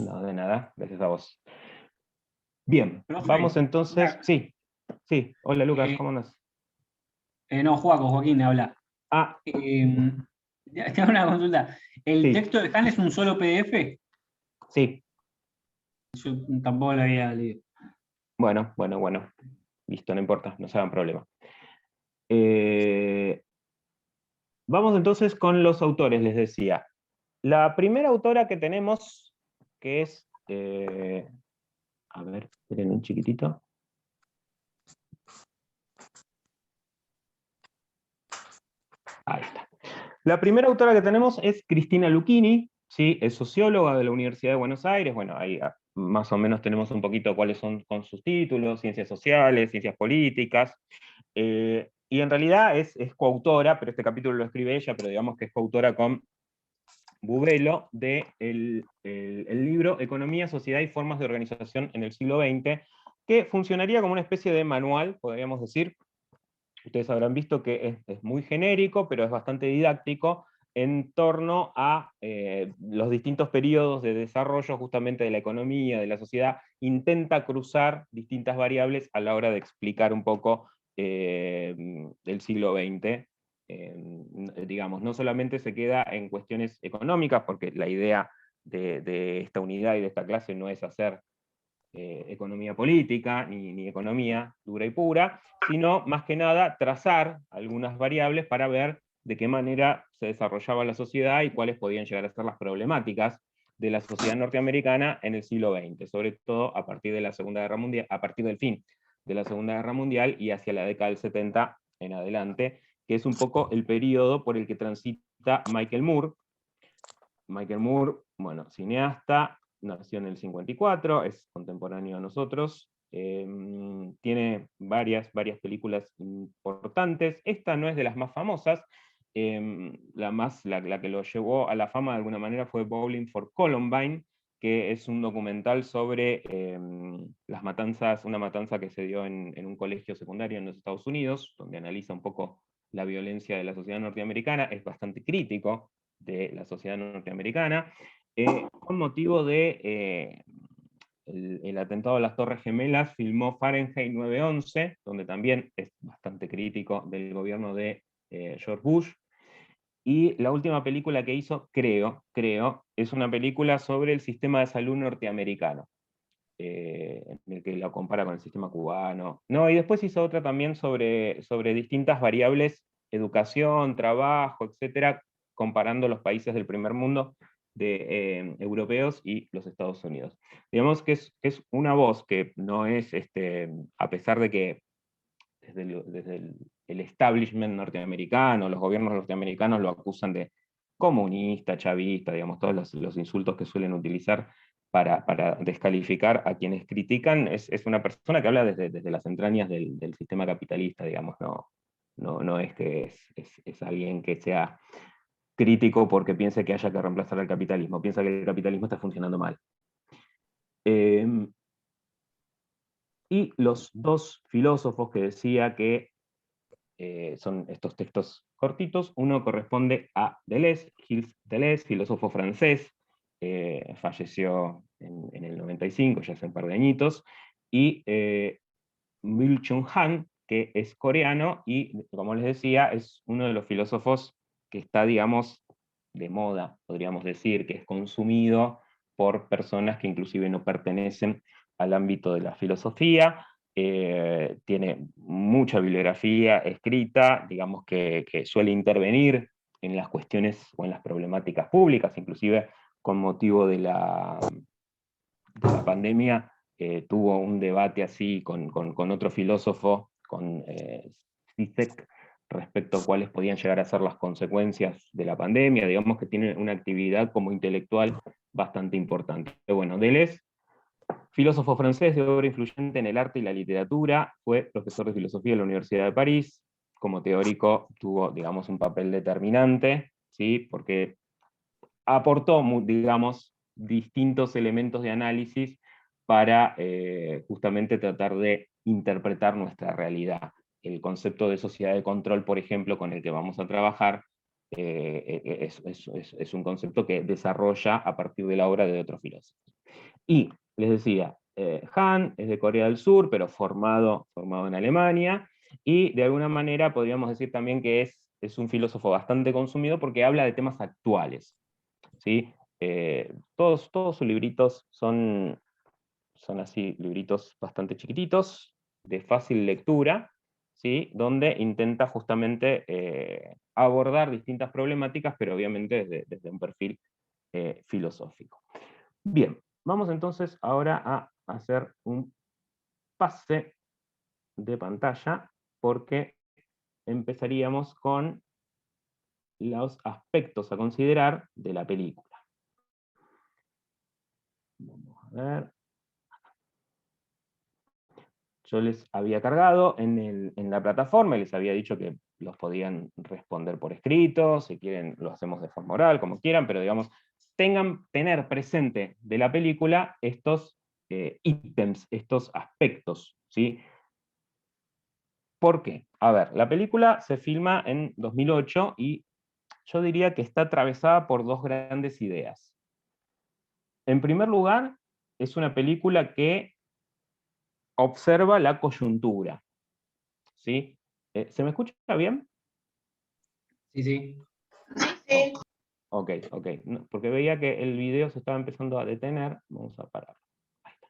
No, de nada, gracias a vos. Bien, vamos Profe, entonces. Sí, sí. Hola Lucas, eh, ¿cómo andas? no, Joaquín habla. Ah, Eh, te hago una consulta. ¿El sí, texto de Han es un solo PDF? sí. Yo tampoco lo había leído. Bueno. Listo, no importa, no se hagan problema. Eh, Vamos entonces con los autores, les decía. La primera autora que tenemos, que es. A ver, esperen un chiquitito. Ahí está. La primera autora que tenemos es Cristina Lucchini, ¿sí? Es socióloga de la Universidad de Buenos Aires. Bueno, ahí más o menos tenemos un poquito cuáles son con sus títulos: ciencias sociales, ciencias políticas. Y en realidad es coautora, pero este capítulo lo escribe ella, pero digamos que es coautora con Bubelo de el libro Economía, Sociedad y Formas de Organización en el siglo XX, que funcionaría como una especie de manual, podríamos decir. Ustedes habrán visto que es muy genérico, pero es bastante didáctico en torno a los distintos periodos de desarrollo justamente de la economía, de la sociedad. Intenta cruzar distintas variables a la hora de explicar un poco el siglo XX. Digamos, no solamente se queda en cuestiones económicas, porque la idea de esta unidad y de esta clase no es hacer economía política, ni economía dura y pura, sino más que nada trazar algunas variables para ver de qué manera se desarrollaba la sociedad y cuáles podían llegar a ser las problemáticas de la sociedad norteamericana en el siglo XX, sobre todo a partir de la Segunda Guerra Mundial, a partir del fin de la Segunda Guerra Mundial y hacia la década del 70 en adelante, que es un poco el periodo por el que transita Michael Moore. Michael Moore, bueno, cineasta, nació en el 54, es contemporáneo a nosotros, tiene varias películas importantes. Esta no es de las más famosas. La que lo llevó a la fama de alguna manera fue Bowling for Columbine, que es un documental sobre las matanzas, una matanza que se dio en un colegio secundario en los Estados Unidos, donde analiza un poco la violencia de la sociedad norteamericana. Es bastante crítico de la sociedad norteamericana, con motivo de el atentado a las Torres Gemelas. Filmó Fahrenheit 9/11, donde también es bastante crítico del gobierno de George Bush. Y la última película que hizo, creo, es una película sobre el sistema de salud norteamericano, en el que lo compara con el sistema cubano. No, y después hizo otra también sobre distintas variables: educación, trabajo, etcétera, comparando los países del primer mundo europeos y los Estados Unidos. Digamos que es una voz que no es, a pesar de que desde el establishment norteamericano, los gobiernos norteamericanos lo acusan de comunista, chavista, digamos, todos los insultos que suelen utilizar para descalificar a quienes critican. Es una persona que habla desde las entrañas del sistema capitalista, digamos. No es que es alguien que sea crítico porque piense que haya que reemplazar al capitalismo, piensa que el capitalismo está funcionando mal. Eh, y los dos filósofos que decía que son estos textos cortitos. Uno corresponde a Deleuze, Gilles Deleuze, filósofo francés, falleció en el 95, ya hace un par de añitos, y Byung-Chul Han, que es coreano y, como les decía, es uno de los filósofos que está, digamos, de moda, podríamos decir, que es consumido por personas que inclusive no pertenecen al ámbito de la filosofía. Tiene mucha bibliografía escrita, digamos que suele intervenir en las cuestiones o en las problemáticas públicas, inclusive con motivo de la pandemia. Tuvo un debate así con otro filósofo, con Zizek, respecto a cuáles podían llegar a ser las consecuencias de la pandemia. Digamos que tiene una actividad como intelectual bastante importante. Bueno, Deleuze, filósofo francés de obra influyente en el arte y la literatura, fue profesor de filosofía en la Universidad de París. Como teórico tuvo, digamos, un papel determinante, ¿sí? Porque aportó, digamos, distintos elementos de análisis para justamente tratar de interpretar nuestra realidad. El concepto de sociedad de control, por ejemplo, con el que vamos a trabajar, es un concepto que desarrolla a partir de la obra de otros filósofos. Y les decía, Han es de Corea del Sur, pero formado en Alemania, y de alguna manera podríamos decir también que es un filósofo bastante consumido porque habla de temas actuales, ¿sí? Todos sus libritos son así, libritos bastante chiquititos, de fácil lectura, ¿sí? Donde intenta justamente abordar distintas problemáticas, pero obviamente desde un perfil filosófico. Bien, vamos entonces ahora a hacer un pase de pantalla, porque empezaríamos con los aspectos a considerar de la película. Vamos a ver. Yo les había cargado en la plataforma y les había dicho que los podían responder por escrito, si quieren lo hacemos de forma oral, como quieran, pero digamos, tener presente de la película estos ítems, estos aspectos, ¿sí? ¿Por qué? A ver, la película se filma en 2008 y yo diría que está atravesada por dos grandes ideas. En primer lugar, es una película que observa la coyuntura, ¿sí? ¿Se me escucha bien? Sí, sí. Sí. Ok, ok. No, porque veía que el video se estaba empezando a detener. Vamos a parar. Ahí está.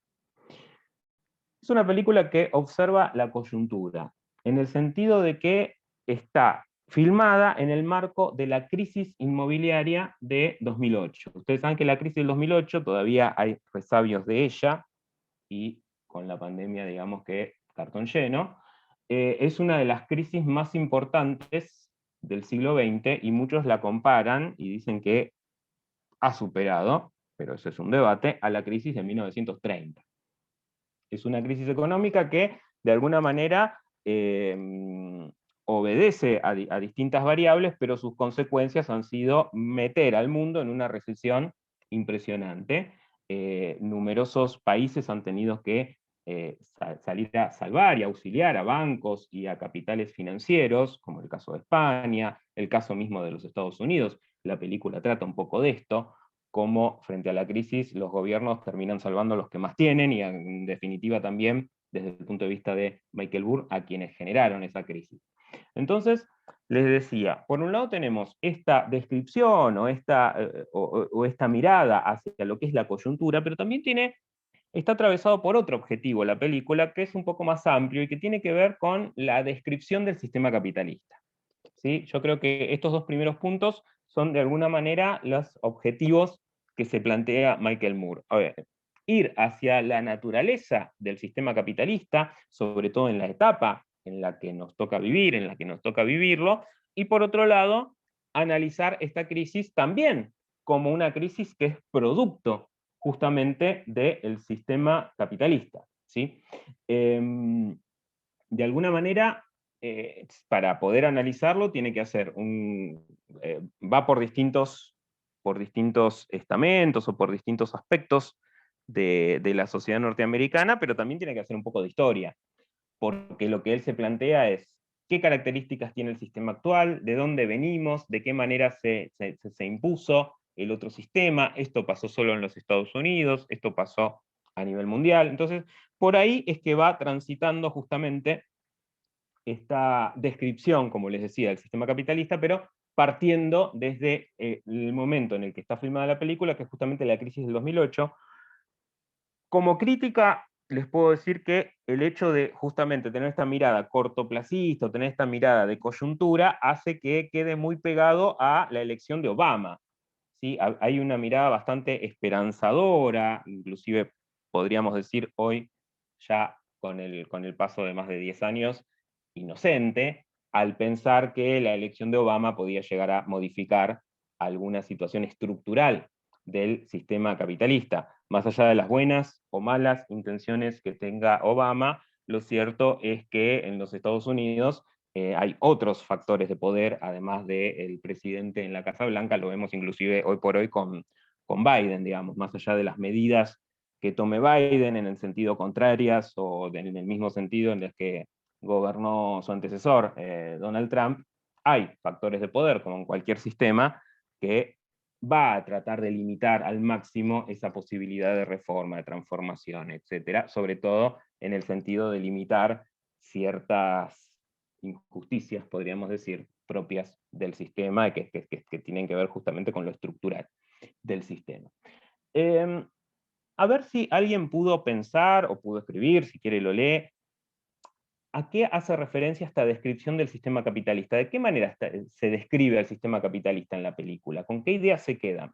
Es una película que observa la coyuntura, en el sentido de que está filmada en el marco de la crisis inmobiliaria de 2008. Ustedes saben que la crisis del 2008 todavía hay resabios de ella, y con la pandemia, digamos que cartón lleno. Es una de las crisis más importantes del siglo XX, y muchos la comparan y dicen que ha superado, pero eso es un debate, a la crisis de 1930. Es una crisis económica que, de alguna manera, obedece a distintas variables, pero sus consecuencias han sido meter al mundo en una recesión impresionante. Numerosos países han tenido que salir a salvar y auxiliar a bancos y a capitales financieros, como el caso de España, el caso mismo de los Estados Unidos. La película trata un poco de esto, cómo frente a la crisis los gobiernos terminan salvando a los que más tienen, y en definitiva también, desde el punto de vista de Michael Burr, a quienes generaron esa crisis. Entonces, les decía, por un lado tenemos esta descripción o esta mirada hacia lo que es la coyuntura, pero también está atravesado por otro objetivo la película, que es un poco más amplio y que tiene que ver con la descripción del sistema capitalista. ¿Sí? Yo creo que estos dos primeros puntos son de alguna manera los objetivos que se plantea Michael Moore. A ver, ir hacia la naturaleza del sistema capitalista, sobre todo en la etapa en la que nos toca vivir, en la que nos toca vivirlo, y por otro lado, analizar esta crisis también como una crisis que es producto justamente del sistema capitalista, ¿sí? De alguna manera, para poder analizarlo, tiene que hacer va por distintos estamentos o por distintos aspectos de la sociedad norteamericana, pero también tiene que hacer un poco de historia, porque lo que él se plantea es qué características tiene el sistema actual, de dónde venimos, de qué manera se impuso el otro sistema, esto pasó solo en los Estados Unidos, esto pasó a nivel mundial. Entonces, por ahí es que va transitando justamente esta descripción, como les decía, del sistema capitalista, pero partiendo desde el momento en el que está filmada la película, que es justamente la crisis del 2008. Como crítica, les puedo decir que el hecho de justamente tener esta mirada cortoplacista, o tener esta mirada de coyuntura, hace que quede muy pegado a la elección de Obama. ¿Sí? Hay una mirada bastante esperanzadora, inclusive podríamos decir hoy, ya con el paso de más de 10 años, inocente, al pensar que la elección de Obama podía llegar a modificar alguna situación estructural del sistema capitalista. Más allá de las buenas o malas intenciones que tenga Obama, lo cierto es que en los Estados Unidos hay otros factores de poder, además del presidente en la Casa Blanca. Lo vemos inclusive hoy por hoy con Biden, digamos, más allá de las medidas que tome Biden en el sentido contrarias o en el mismo sentido en el que gobernó su antecesor, Donald Trump. Hay factores de poder, como en cualquier sistema, que va a tratar de limitar al máximo esa posibilidad de reforma, de transformación, etcétera, sobre todo en el sentido de limitar ciertas injusticias, podríamos decir, propias del sistema, que tienen que ver justamente con lo estructural del sistema. A ver si alguien pudo pensar o pudo escribir, si quiere lo lee, ¿a qué hace referencia esta descripción del sistema capitalista? ¿De qué manera se describe al sistema capitalista en la película? ¿Con qué ideas se quedan?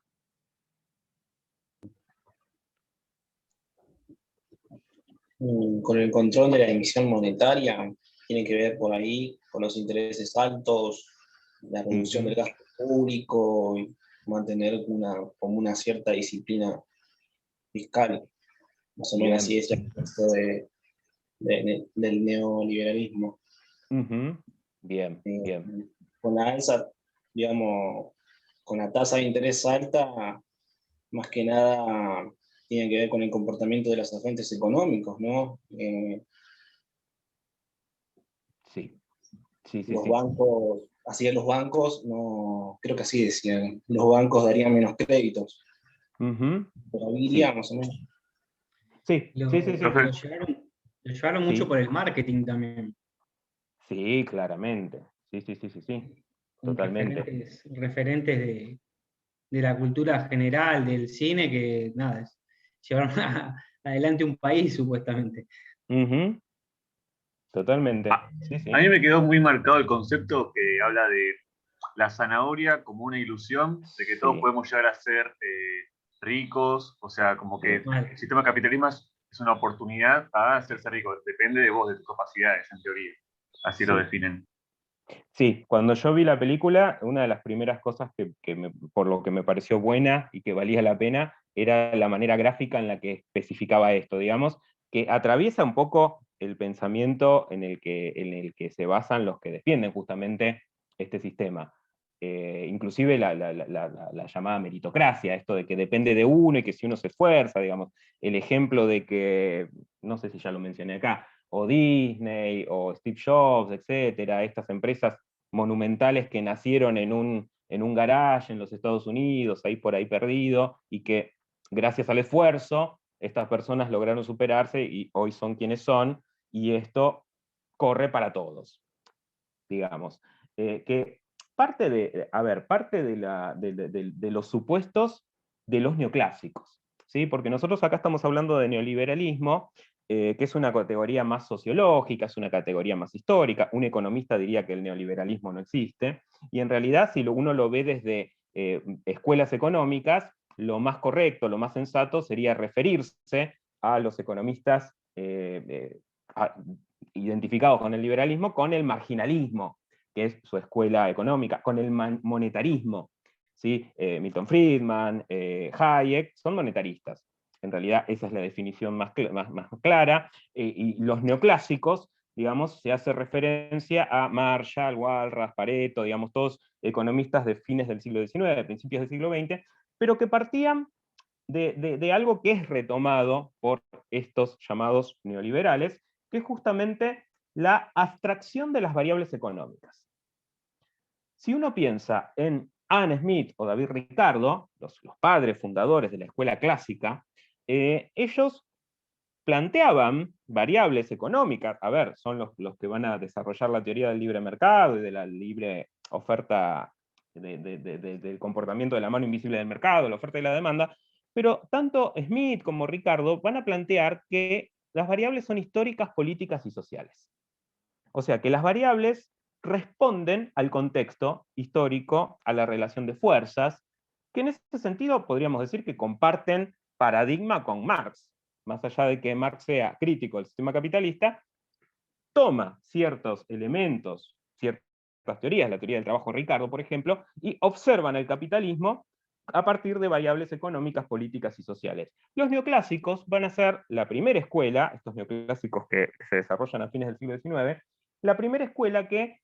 Con el control de la emisión monetaria, tiene que ver por ahí con los intereses altos, la reducción del gasto público, y mantener como una cierta disciplina fiscal. Más o menos así es el contexto del neoliberalismo. Bien, bien. Con la alza, digamos, con la tasa de interés alta, más que nada tiene que ver con el comportamiento de los agentes económicos, ¿no? Sí, sí, sí, Los sí. bancos, así los bancos, no, creo que así decían, los bancos darían menos créditos. Pero ahí Sí, iría más o menos. sí, sí, sí, sí. Lo llevaron mucho por el marketing también. Sí, claramente. Sí, sí, sí, sí, sí. Totalmente. Referentes de la cultura general, del cine, que nada, llevaron adelante un país supuestamente. Totalmente. Sí, sí. A mí me quedó muy marcado el concepto que habla de la zanahoria como una ilusión de que todos podemos llegar a ser ricos, o sea, como que el sistema capitalismo es una oportunidad a hacerse rico, depende de vos, de tus capacidades, en teoría. Así lo definen. Sí, cuando yo vi la película, una de las primeras cosas por lo que me pareció buena y que valía la pena, era la manera gráfica en la que especificaba esto, digamos, que atraviesa un poco el pensamiento en el que se basan los que defienden justamente este sistema. Inclusive la llamada meritocracia, esto de que depende de uno y que si uno se esfuerza, digamos, el ejemplo de que, no sé si ya lo mencioné acá, o Disney, o Steve Jobs, etcétera, estas empresas monumentales que nacieron en un garage en los Estados Unidos, ahí por ahí perdido, y que gracias al esfuerzo, estas personas lograron superarse y hoy son quienes son, y esto corre para todos, digamos. Que parte de los supuestos de los neoclásicos, ¿sí? Porque nosotros acá estamos hablando de neoliberalismo, que es una categoría más sociológica, es una categoría más histórica. Un economista diría que el neoliberalismo no existe, y en realidad si uno lo ve desde escuelas económicas, lo más correcto, lo más sensato sería referirse a los economistas identificados con el liberalismo, con el marginalismo, que es su escuela económica, con el monetarismo. ¿Sí? Milton Friedman, Hayek, son monetaristas. En realidad esa es la definición más clara. Y los neoclásicos, digamos, se hace referencia a Marshall, Walras, Pareto, digamos, todos economistas de fines del siglo XIX, principios del siglo XX, pero que partían de algo que es retomado por estos llamados neoliberales, que es justamente la abstracción de las variables económicas. Si uno piensa en Adam Smith o David Ricardo, los padres fundadores de la escuela clásica, ellos planteaban variables económicas, a ver, son los que van a desarrollar la teoría del libre mercado y de la libre oferta del comportamiento de la mano invisible del mercado, la oferta y la demanda, pero tanto Smith como Ricardo van a plantear que las variables son históricas, políticas y sociales. O sea, que las variables responden al contexto histórico, a la relación de fuerzas, que en ese sentido podríamos decir que comparten paradigma con Marx. Más allá de que Marx sea crítico del sistema capitalista, toma ciertos elementos, ciertas teorías, la teoría del trabajo de Ricardo, por ejemplo, y observan el capitalismo a partir de variables económicas, políticas y sociales. Los neoclásicos van a ser la primera escuela, estos neoclásicos que se desarrollan a fines del siglo XIX, la primera escuela que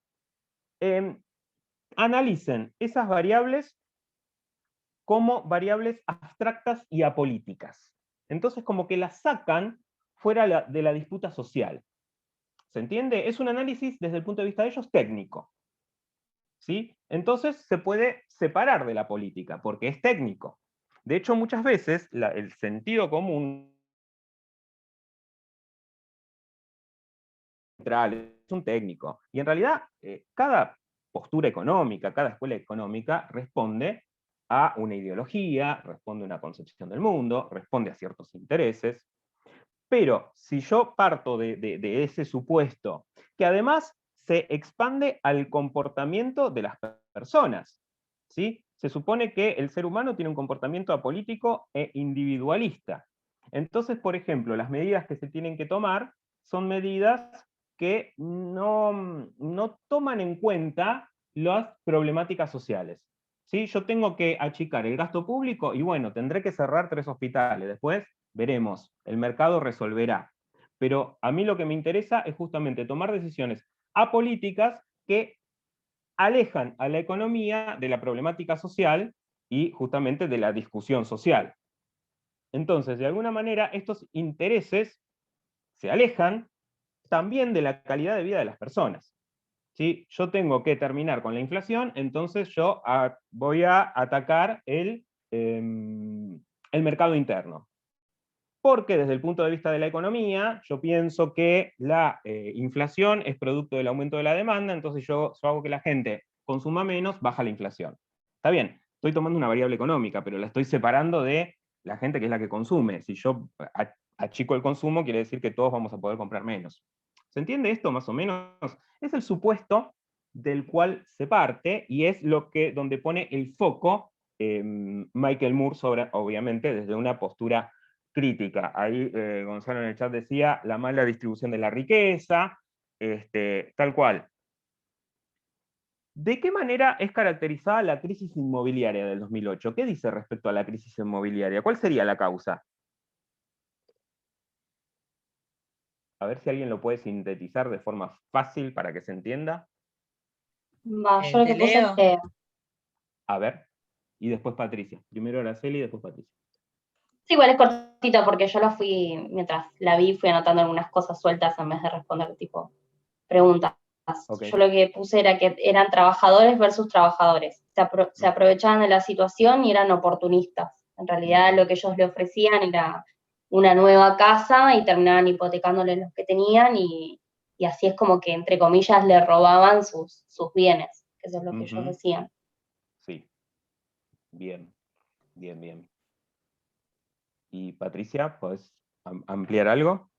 analicen esas variables como variables abstractas y apolíticas. Entonces, como que las sacan fuera de la disputa social. ¿Se entiende? Es un análisis desde el punto de vista de ellos técnico. ¿sí? Entonces se puede separar de la política, porque es técnico. De hecho, muchas veces el sentido común es un técnico. Y en realidad, cada postura económica, cada escuela económica responde a una ideología, responde a una concepción del mundo, responde a ciertos intereses. Pero si yo parto de ese supuesto, que además se expande al comportamiento de las personas, ¿sí? Se supone que el ser humano tiene un comportamiento apolítico e individualista. Entonces, por ejemplo, las medidas que se tienen que tomar son medidas que no toman en cuenta las problemáticas sociales. ¿Sí? Yo tengo que achicar el gasto público y bueno, tendré que cerrar 3 hospitales. Después veremos, el mercado resolverá. Pero a mí lo que me interesa es justamente tomar decisiones apolíticas que alejan a la economía de la problemática social y justamente de la discusión social. Entonces, de alguna manera, estos intereses se alejan también de la calidad de vida de las personas. ¿Sí? Yo tengo que terminar con la inflación, entonces yo voy a atacar el mercado interno. Porque desde el punto de vista de la economía, yo pienso que la inflación es producto del aumento de la demanda, entonces yo hago que la gente consuma menos, baja la inflación. Está bien, estoy tomando una variable económica, pero la estoy separando de la gente que es la que consume. Si yo achico el consumo, quiere decir que todos vamos a poder comprar menos. ¿Se entiende esto más o menos? Es el supuesto del cual se parte y es donde pone el foco Michael Moore sobre, obviamente, desde una postura crítica. Ahí Gonzalo en el chat decía la mala distribución de la riqueza, tal cual. ¿De qué manera es caracterizada la crisis inmobiliaria del 2008? ¿Qué dice respecto a la crisis inmobiliaria? ¿Cuál sería la causa? A ver si alguien lo puede sintetizar de forma fácil para que se entienda. Yo lo que puse es que... A ver, y después Patricia. Primero Araceli y después Patricia. Sí, igual es cortito porque yo lo fui, mientras la vi, fui anotando algunas cosas sueltas en vez de responder tipo preguntas. Okay. Yo lo que puse era que eran trabajadores versus trabajadores. Se aprovechaban de la situación y eran oportunistas. En realidad lo que ellos le ofrecían era una nueva casa y terminaban hipotecándole los que tenían y así es como que, entre comillas, le robaban sus bienes, que eso es lo que ellos decían. Sí. Bien, bien, bien. Y Patricia, ¿podés ampliar algo?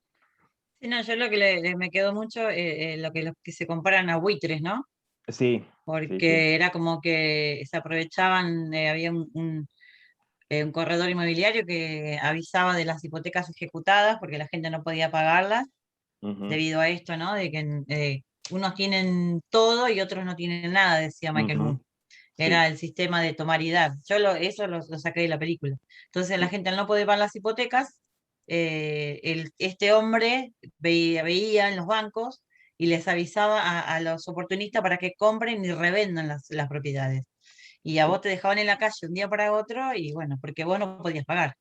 Sí, no, yo lo que me quedó mucho, lo que se comparan a buitres, ¿no? Sí. Porque sí. era como que se aprovechaban, había un corredor inmobiliario que avisaba de las hipotecas ejecutadas porque la gente no podía pagarlas debido a esto, ¿no? De que unos tienen todo y otros no tienen nada, decía Michael Moore. Era el sistema de tomar y dar. Yo eso lo saqué de la película. Entonces la gente al no poder pagar las hipotecas, este hombre veía en los bancos y les avisaba a los oportunistas para que compren y revendan las propiedades. Y a vos te dejaban en la calle un día para otro y bueno, porque vos no podías pagar.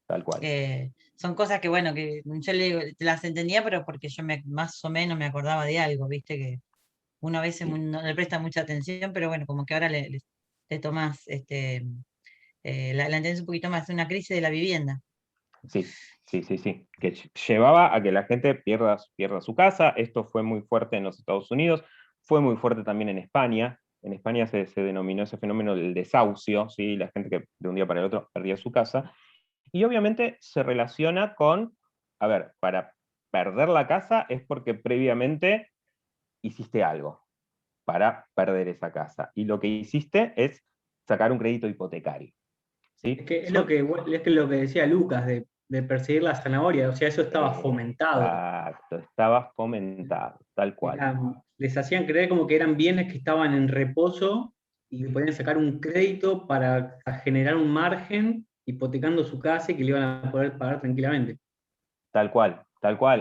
Tal cual. Son cosas que bueno, que yo las entendía, pero porque yo más o menos me acordaba de algo, viste, que uno a veces no le presta mucha atención, pero bueno, como que ahora le tomás, la entendés un poquito más, es una crisis de la vivienda. Sí, que llevaba a que la gente pierda su casa. Esto fue muy fuerte en los Estados Unidos, fue muy fuerte también en España. En España se denominó ese fenómeno del desahucio, ¿sí? La gente que de un día para el otro perdía su casa. Y obviamente se relaciona con, a ver, para perder la casa es porque previamente hiciste algo para perder esa casa. Y lo que hiciste es sacar un crédito hipotecario. ¿Sí? Es lo que decía Lucas, de perseguir la zanahoria, o sea, eso estaba fomentado. Exacto, estaba fomentado, tal cual. Les hacían creer como que eran bienes que estaban en reposo y podían sacar un crédito para generar un margen hipotecando su casa y que le iban a poder pagar tranquilamente. Tal cual,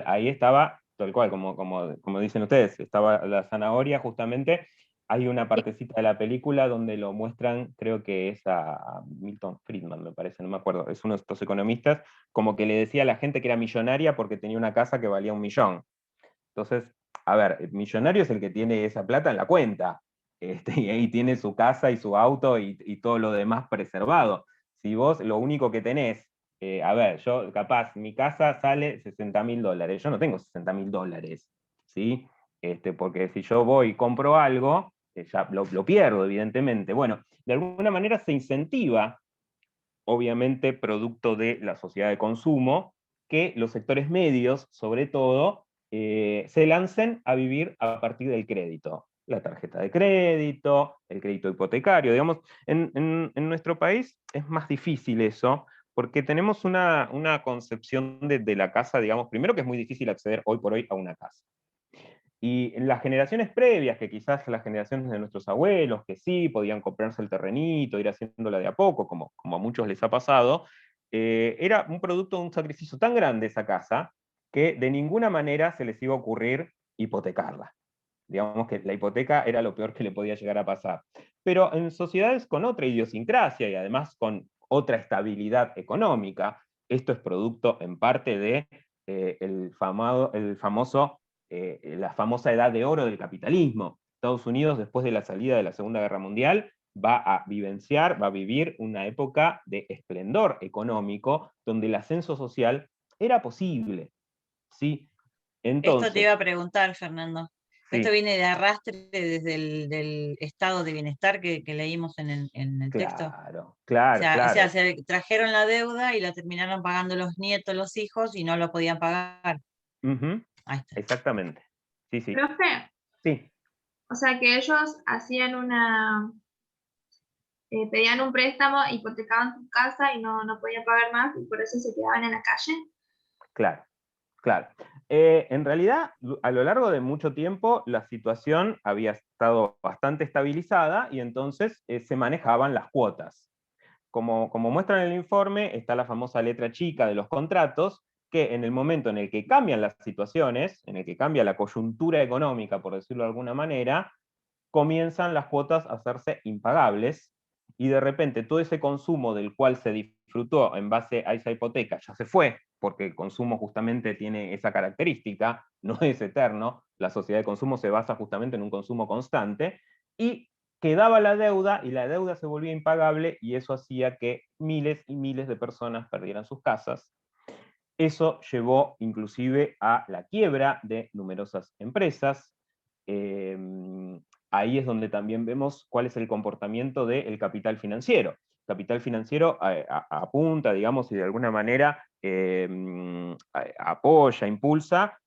ahí estaba, tal cual, como dicen ustedes, estaba la zanahoria justamente. Hay una partecita de la película donde lo muestran, creo que es a Milton Friedman, me parece, no me acuerdo, es uno de estos economistas, como que le decía a la gente que era millonaria porque tenía una casa que valía 1 millón. Entonces, a ver, el millonario es el que tiene esa plata en la cuenta. y ahí tiene su casa y su auto y todo lo demás preservado. Si vos lo único que tenés, a ver, yo capaz, mi casa sale $60.000, yo no tengo $60.000, ¿sí? Porque si yo voy y compro algo, ya lo pierdo, evidentemente. Bueno, de alguna manera se incentiva, obviamente producto de la sociedad de consumo, que los sectores medios, sobre todo, se lancen a vivir a partir del crédito. La tarjeta de crédito, el crédito hipotecario, digamos, en nuestro país es más difícil eso, porque tenemos una concepción de la casa, digamos, primero que es muy difícil acceder hoy por hoy a una casa. Y en las generaciones previas, que quizás las generaciones de nuestros abuelos, que sí podían comprarse el terrenito, ir haciéndola de a poco, como a muchos les ha pasado, era un producto de un sacrificio tan grande esa casa, que de ninguna manera se les iba a ocurrir hipotecarla. Digamos que la hipoteca era lo peor que le podía llegar a pasar. Pero en sociedades con otra idiosincrasia y además con otra estabilidad económica, esto es producto en parte de la famosa edad de oro del capitalismo. Estados Unidos, después de la salida de la Segunda Guerra Mundial, va a vivir una época de esplendor económico, donde el ascenso social era posible. ¿Sí? Entonces, esto te iba a preguntar, Fernando. sí. Esto viene de arrastre desde del estado de bienestar que leímos en el texto. Claro, O sea, se trajeron la deuda y la terminaron pagando los nietos, los hijos, y no lo podían pagar. Ahí está. Exactamente. Sí, sí. Profe. Sí. O sea que ellos hacían pedían un préstamo, hipotecaban su casa y no podían pagar más y por eso se quedaban en la calle. Claro, claro. En realidad, a lo largo de mucho tiempo, la situación había estado bastante estabilizada y entonces se manejaban las cuotas. Como muestra en el informe, está la famosa letra chica de los contratos, que en el momento en el que cambian las situaciones, en el que cambia la coyuntura económica, por decirlo de alguna manera, comienzan las cuotas a hacerse impagables, y de repente todo ese consumo del cual se disfrutó en base a esa hipoteca ya se fue, porque el consumo justamente tiene esa característica, no es eterno, la sociedad de consumo se basa justamente en un consumo constante, y quedaba la deuda, y la deuda se volvía impagable, y eso hacía que miles y miles de personas perdieran sus casas. Eso llevó inclusive a la quiebra de numerosas empresas. Ahí es donde también vemos cuál es el comportamiento del capital financiero. El capital financiero apunta, digamos, y de alguna manera apoya, impulsa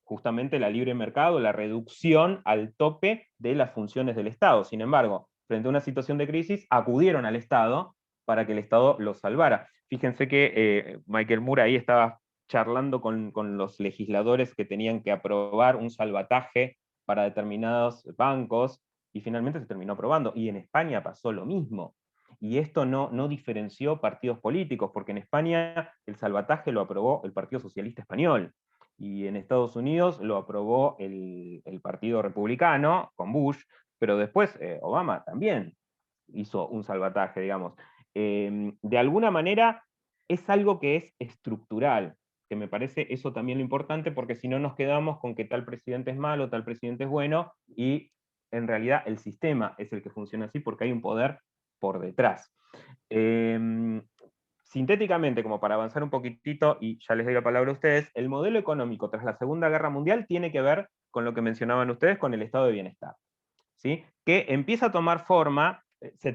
justamente el libre mercado, la reducción al tope de las funciones del Estado. Sin embargo, frente a una situación de crisis, acudieron al Estado para que el Estado los salvara. Fíjense que Michael Moore ahí estaba charlando con los legisladores que tenían que aprobar un salvataje para determinados bancos, y finalmente se terminó aprobando. Y en España pasó lo mismo. Y esto no diferenció partidos políticos, porque en España el salvataje lo aprobó el Partido Socialista Español, y en Estados Unidos lo aprobó el Partido Republicano con Bush, pero después Obama también hizo un salvataje, digamos. De alguna manera es algo que es estructural, que me parece eso también lo importante, porque si no nos quedamos con que tal presidente es malo, tal presidente es bueno, y en realidad el sistema es el que funciona así porque hay un poder por detrás. Sintéticamente, como para avanzar un poquitito, y ya les doy la palabra a ustedes, el modelo económico tras la Segunda Guerra Mundial tiene que ver con lo que mencionaban ustedes, con el estado de bienestar, ¿sí? Que empieza a tomar forma, se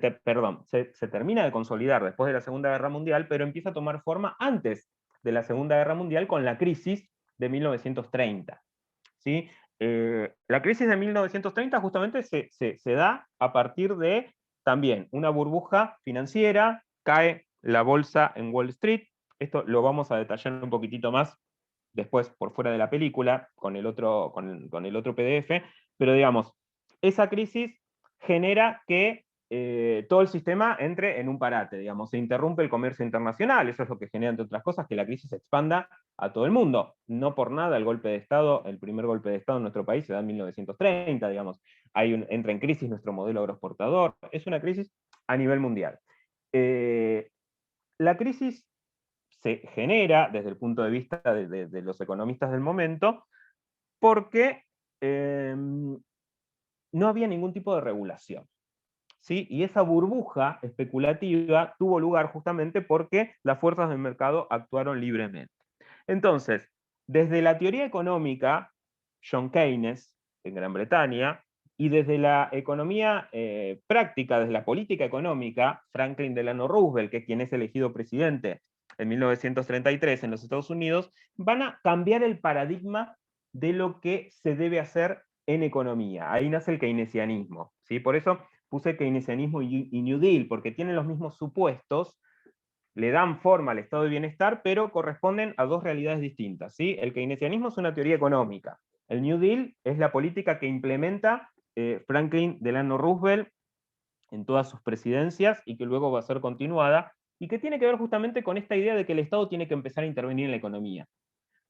termina de consolidar después de la Segunda Guerra Mundial, pero empieza a tomar forma antes de la Segunda Guerra Mundial con la crisis de 1930. ¿Sí? La crisis de 1930 justamente se da a partir de también una burbuja financiera, cae la bolsa en Wall Street. Esto lo vamos a detallar un poquitito más después por fuera de la película, con el otro PDF, pero digamos, esa crisis genera que todo el sistema entre en un parate, digamos, se interrumpe el comercio internacional, eso es lo que genera, entre otras cosas, que la crisis se expanda a todo el mundo. No por nada el golpe de Estado, el primer golpe de Estado en nuestro país se da en 1930, digamos, entra en crisis nuestro modelo agroexportador, es una crisis a nivel mundial. La crisis se genera desde el punto de vista de los economistas del momento porque no había ningún tipo de regulación. ¿Sí? Y esa burbuja especulativa tuvo lugar justamente porque las fuerzas del mercado actuaron libremente. Entonces, desde la teoría económica, John Keynes, en Gran Bretaña, y desde la economía práctica, desde la política económica, Franklin Delano Roosevelt, que es quien es elegido presidente en 1933 en los Estados Unidos, van a cambiar el paradigma de lo que se debe hacer en economía. Ahí nace el keynesianismo, ¿sí? Por eso puse keynesianismo y New Deal, porque tienen los mismos supuestos, le dan forma al estado de bienestar, pero corresponden a dos realidades distintas, ¿sí? El keynesianismo es una teoría económica, el New Deal es la política que implementa Franklin Delano Roosevelt en todas sus presidencias y que luego va a ser continuada, y que tiene que ver justamente con esta idea de que el Estado tiene que empezar a intervenir en la economía,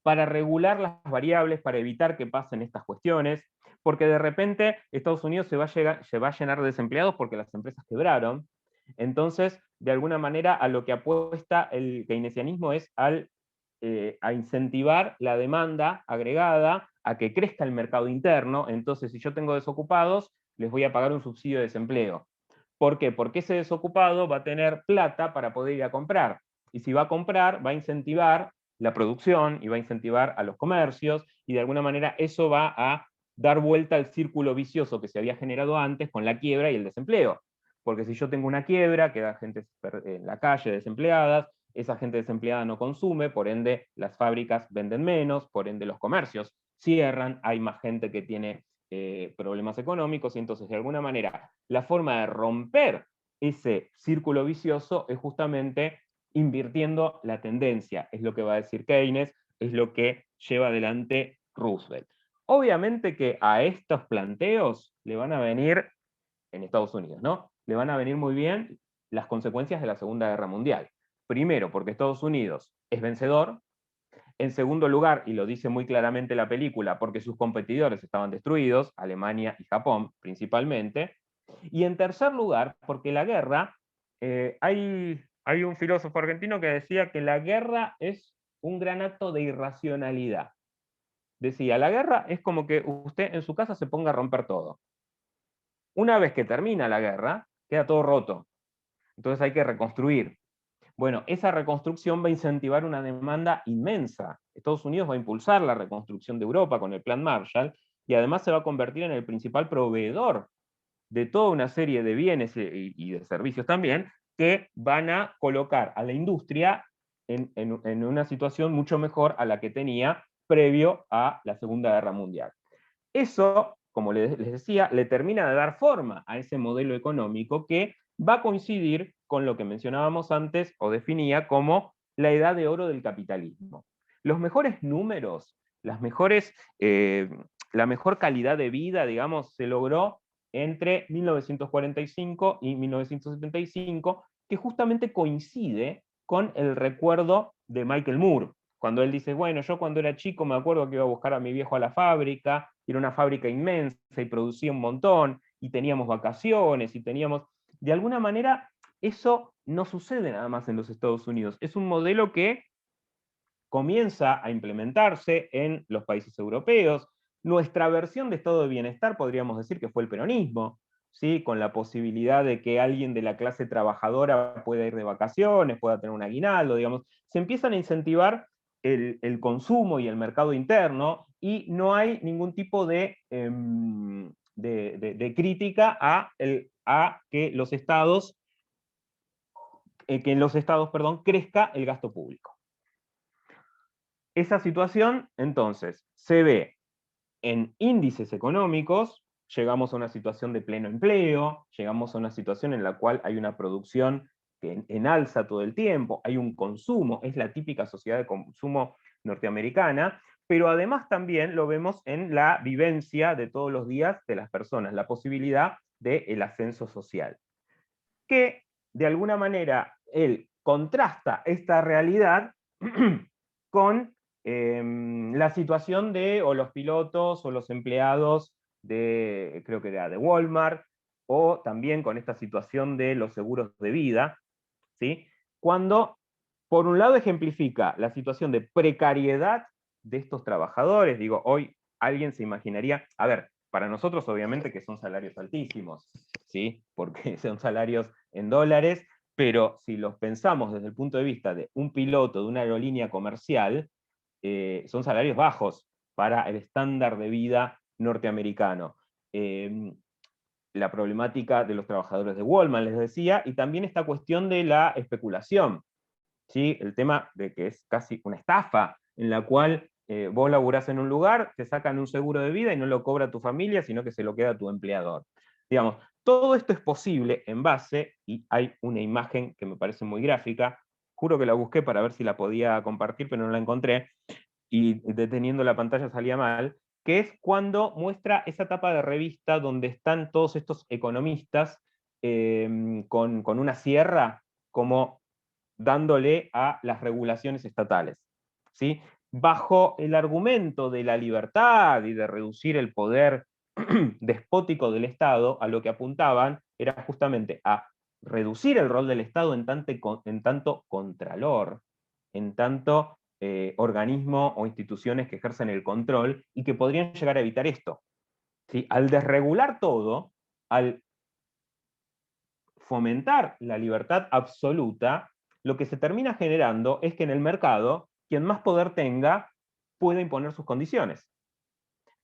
para regular las variables, para evitar que pasen estas cuestiones, porque de repente Estados Unidos se va a llenar de desempleados porque las empresas quebraron. Entonces, de alguna manera, a lo que apuesta el keynesianismo es a incentivar la demanda agregada, a que crezca el mercado interno. Entonces, si yo tengo desocupados, les voy a pagar un subsidio de desempleo. ¿Por qué? Porque ese desocupado va a tener plata para poder ir a comprar. Y si va a comprar, va a incentivar la producción y va a incentivar a los comercios, y de alguna manera eso va a dar vuelta al círculo vicioso que se había generado antes con la quiebra y el desempleo. Porque si yo tengo una quiebra, queda gente en la calle desempleadas, esa gente desempleada no consume, por ende las fábricas venden menos, por ende los comercios cierran, hay más gente que tiene problemas económicos, y entonces de alguna manera la forma de romper ese círculo vicioso es justamente invirtiendo la tendencia, es lo que va a decir Keynes, es lo que lleva adelante Roosevelt. Obviamente que a estos planteos le van a venir, en Estados Unidos, ¿no? Le van a venir muy bien las consecuencias de la Segunda Guerra Mundial. Primero, porque Estados Unidos es vencedor. En segundo lugar, y lo dice muy claramente la película, porque sus competidores estaban destruidos, Alemania y Japón principalmente. Y en tercer lugar, porque la guerra, hay un filósofo argentino que decía que la guerra es un gran acto de irracionalidad. Decía, la guerra es como que usted en su casa se ponga a romper todo. Una vez que termina la guerra, queda todo roto. Entonces hay que reconstruir. Bueno, esa reconstrucción va a incentivar una demanda inmensa. Estados Unidos va a impulsar la reconstrucción de Europa con el Plan Marshall, y además se va a convertir en el principal proveedor de toda una serie de bienes y de servicios también, que van a colocar a la industria en una situación mucho mejor a la que tenía previo a la Segunda Guerra Mundial. Eso, como les decía, le termina de dar forma a ese modelo económico que va a coincidir con lo que mencionábamos antes, o definía como la edad de oro del capitalismo. Los mejores números, la mejor calidad de vida, digamos, se logró entre 1945 y 1975, que justamente coincide con el recuerdo de Michael Moore, cuando él dice, bueno, yo cuando era chico me acuerdo que iba a buscar a mi viejo a la fábrica, era una fábrica inmensa y producía un montón, y teníamos vacaciones, y teníamos... De alguna manera, eso no sucede nada más en los Estados Unidos. Es un modelo que comienza a implementarse en los países europeos. Nuestra versión de estado de bienestar podríamos decir que fue el peronismo, ¿sí? Con la posibilidad de que alguien de la clase trabajadora pueda ir de vacaciones, pueda tener un aguinaldo, digamos. Se empiezan a incentivar el consumo y el mercado interno, y no hay ningún tipo de crítica a que en los estados, crezca el gasto público. Esa situación, entonces, se ve en índices económicos, llegamos a una situación de pleno empleo, llegamos a una situación en la cual hay una producción en alza todo el tiempo, hay un consumo, es la típica sociedad de consumo norteamericana, pero además también lo vemos en la vivencia de todos los días de las personas, la posibilidad del ascenso social, que de alguna manera él contrasta esta realidad con la situación de o los pilotos o los empleados de, creo que era de Walmart, o también con esta situación de los seguros de vida, ¿sí? Cuando, por un lado, ejemplifica la situación de precariedad de estos trabajadores. Digo, hoy alguien se imaginaría, a ver, para nosotros obviamente que son salarios altísimos, ¿sí? Porque son salarios en dólares, pero si los pensamos desde el punto de vista de un piloto de una aerolínea comercial, son salarios bajos para el estándar de vida norteamericano. La problemática de los trabajadores de Walmart, les decía, y también esta cuestión de la especulación, ¿sí? El tema de que es casi una estafa, en la cual vos laburás en un lugar, te sacan un seguro de vida y no lo cobra tu familia, sino que se lo queda tu empleador. Digamos, todo esto es posible en base, y hay una imagen que me parece muy gráfica, juro que la busqué para ver si la podía compartir, pero no la encontré, y deteniendo la pantalla salía mal, que es cuando muestra esa tapa de revista donde están todos estos economistas con una sierra como dándole a las regulaciones estatales, ¿sí? Bajo el argumento de la libertad y de reducir el poder despótico del Estado, a lo que apuntaban era justamente a reducir el rol del Estado en tanto contralor, en tanto organismo o instituciones que ejercen el control y que podrían llegar a evitar esto. ¿Sí? Al desregular todo, al fomentar la libertad absoluta, lo que se termina generando es que en el mercado, quien más poder tenga, pueda imponer sus condiciones.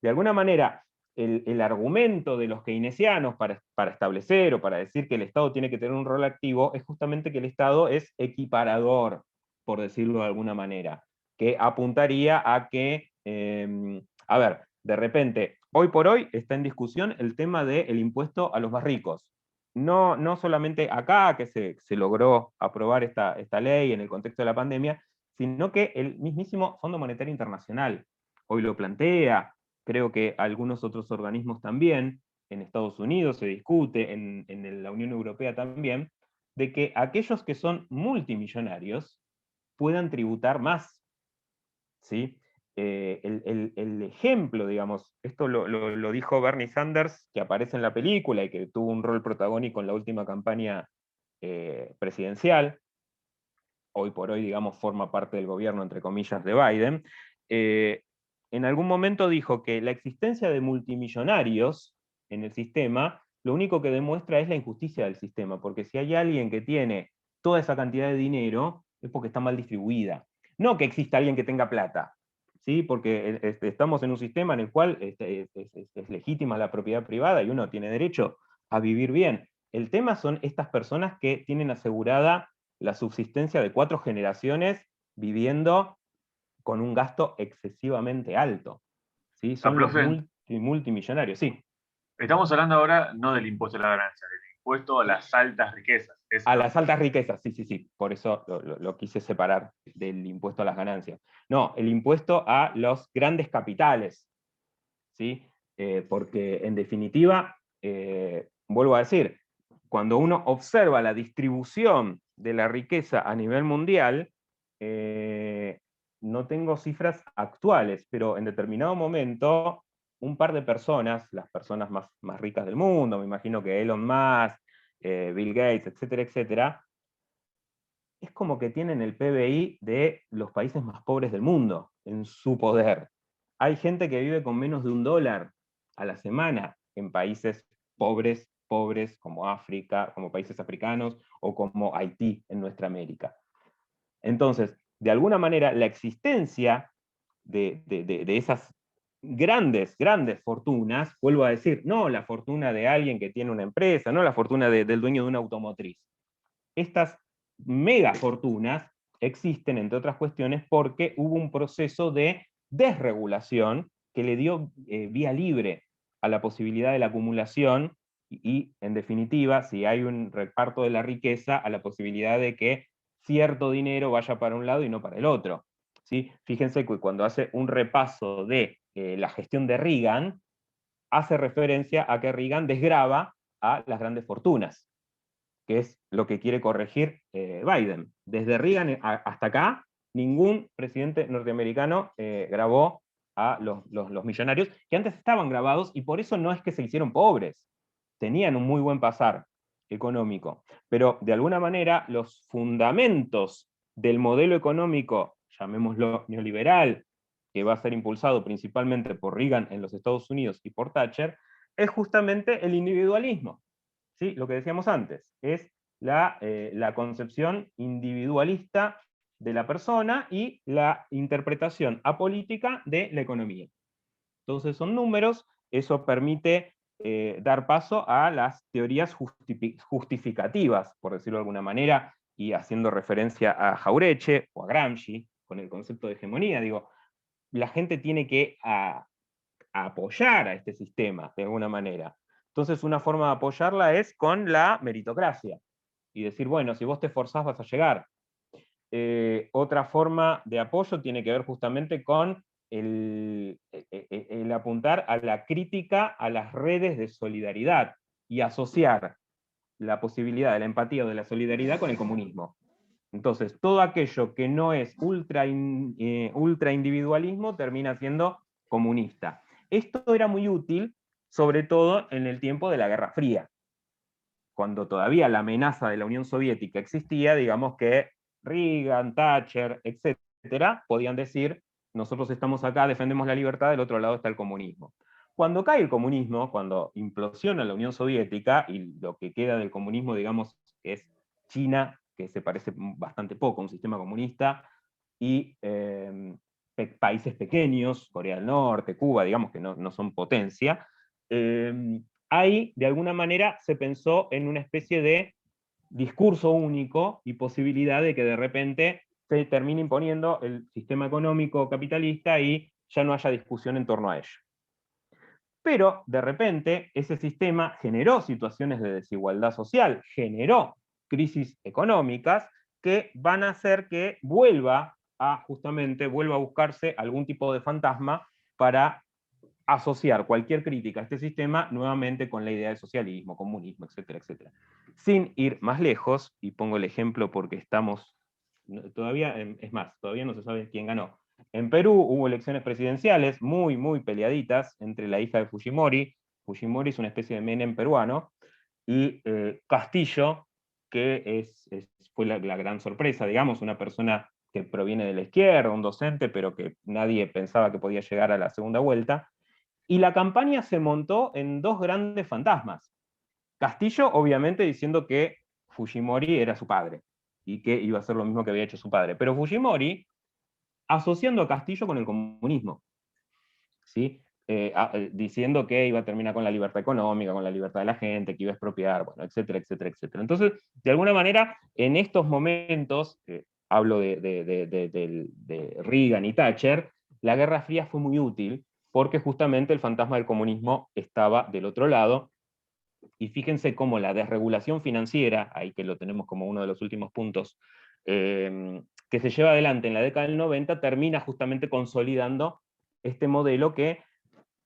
De alguna manera, el argumento de los keynesianos para establecer o para decir que el Estado tiene que tener un rol activo es justamente que el Estado es equiparador, por decirlo de alguna manera, que apuntaría a que, a ver, de repente, hoy por hoy está en discusión el tema del impuesto a los más ricos. No solamente acá, que se logró aprobar esta ley en el contexto de la pandemia, sino que el mismísimo Fondo Monetario Internacional hoy lo plantea, creo que algunos otros organismos también, en Estados Unidos se discute, en la Unión Europea también, de que aquellos que son multimillonarios puedan tributar más, ¿sí? El ejemplo, digamos, esto lo dijo Bernie Sanders, que aparece en la película y que tuvo un rol protagónico en la última campaña presidencial, hoy por hoy, digamos, forma parte del gobierno, entre comillas, de Biden, en algún momento dijo que la existencia de multimillonarios en el sistema, lo único que demuestra es la injusticia del sistema, porque si hay alguien que tiene toda esa cantidad de dinero, es porque está mal distribuida. No que exista alguien que tenga plata, ¿sí? Porque estamos en un sistema en el cual es legítima la propiedad privada y uno tiene derecho a vivir bien. El tema son estas personas que tienen asegurada la subsistencia de 4 generaciones viviendo con un gasto excesivamente alto. ¿Sí? Son los multimillonarios, sí. Estamos hablando ahora no del impuesto a la ganancia, del impuesto a las altas riquezas. A las altas riquezas, sí. Por eso lo quise separar del impuesto a las ganancias. No, el impuesto a los grandes capitales. ¿Sí? Porque en definitiva, vuelvo a decir, cuando uno observa la distribución de la riqueza a nivel mundial, no tengo cifras actuales, pero en determinado momento, un par de personas, las personas más ricas del mundo, me imagino que Elon Musk, Bill Gates, etcétera, es como que tienen el PBI de los países más pobres del mundo en su poder. Hay gente que vive con menos de $1 a la semana en países pobres como África, como países africanos o como Haití en nuestra América. Entonces, de alguna manera, la existencia de esas grandes fortunas, vuelvo a decir, no la fortuna de alguien que tiene una empresa, no la fortuna del dueño de una automotriz. Estas mega fortunas existen, entre otras cuestiones, porque hubo un proceso de desregulación que le dio vía libre a la posibilidad de la acumulación y, en definitiva, si hay un reparto de la riqueza, a la posibilidad de que cierto dinero vaya para un lado y no para el otro. ¿Sí? Fíjense que cuando hace un repaso de la gestión de Reagan, hace referencia a que Reagan desgrava a las grandes fortunas, que es lo que quiere corregir Biden. Desde Reagan hasta acá, ningún presidente norteamericano grabó a los millonarios, que antes estaban grabados, y por eso no es que se hicieron pobres, tenían un muy buen pasar económico, pero de alguna manera los fundamentos del modelo económico, llamémoslo neoliberal, que va a ser impulsado principalmente por Reagan en los Estados Unidos y por Thatcher, es justamente el individualismo, ¿sí? Lo que decíamos antes, es la concepción individualista de la persona y la interpretación apolítica de la economía. Entonces son números, eso permite dar paso a las teorías justificativas, por decirlo de alguna manera, y haciendo referencia a Jauretche o a Gramsci, con el concepto de hegemonía, digo, la gente tiene que apoyar a este sistema, de alguna manera. Entonces una forma de apoyarla es con la meritocracia, y decir, bueno, si vos te esforzás vas a llegar. Otra forma de apoyo tiene que ver justamente con el apuntar a la crítica a las redes de solidaridad y asociar la posibilidad de la empatía o de la solidaridad con el comunismo. Entonces, todo aquello que no es ultra individualismo termina siendo comunista. Esto era muy útil, sobre todo en el tiempo de la Guerra Fría, cuando todavía la amenaza de la Unión Soviética existía, digamos que Reagan, Thatcher, etcétera, podían decir, nosotros estamos acá, defendemos la libertad, del otro lado está el comunismo. Cuando cae el comunismo, cuando implosiona la Unión Soviética, y lo que queda del comunismo, digamos, es China, que se parece bastante poco a un sistema comunista, y países pequeños, Corea del Norte, Cuba, digamos que no son potencia, ahí, de alguna manera, se pensó en una especie de discurso único y posibilidad de que de repente se termine imponiendo el sistema económico capitalista y ya no haya discusión en torno a ello. Pero, de repente, ese sistema generó situaciones de desigualdad social, generó crisis económicas que van a hacer que vuelva a buscarse algún tipo de fantasma para asociar cualquier crítica a este sistema nuevamente con la idea de socialismo, comunismo, etcétera, etcétera. Sin ir más lejos, y pongo el ejemplo porque todavía no se sabe quién ganó. En Perú hubo elecciones presidenciales muy, muy peleaditas entre la hija de Fujimori. Fujimori es una especie de Menem peruano, y Castillo, que fue la gran sorpresa, digamos, una persona que proviene de la izquierda, un docente, pero que nadie pensaba que podía llegar a la segunda vuelta. Y la campaña se montó en dos grandes fantasmas. Castillo, obviamente, diciendo que Fujimori era su padre, y que iba a hacer lo mismo que había hecho su padre. Pero Fujimori asociando a Castillo con el comunismo, ¿sí? Diciendo que iba a terminar con la libertad económica, con la libertad de la gente, que iba a expropiar, bueno, etcétera, etcétera, etcétera. Entonces, de alguna manera, en estos momentos, hablo de Reagan y Thatcher, la Guerra Fría fue muy útil, porque justamente el fantasma del comunismo estaba del otro lado, y fíjense cómo la desregulación financiera, ahí que lo tenemos como uno de los últimos puntos, que se lleva adelante en la década del 90, termina justamente consolidando este modelo que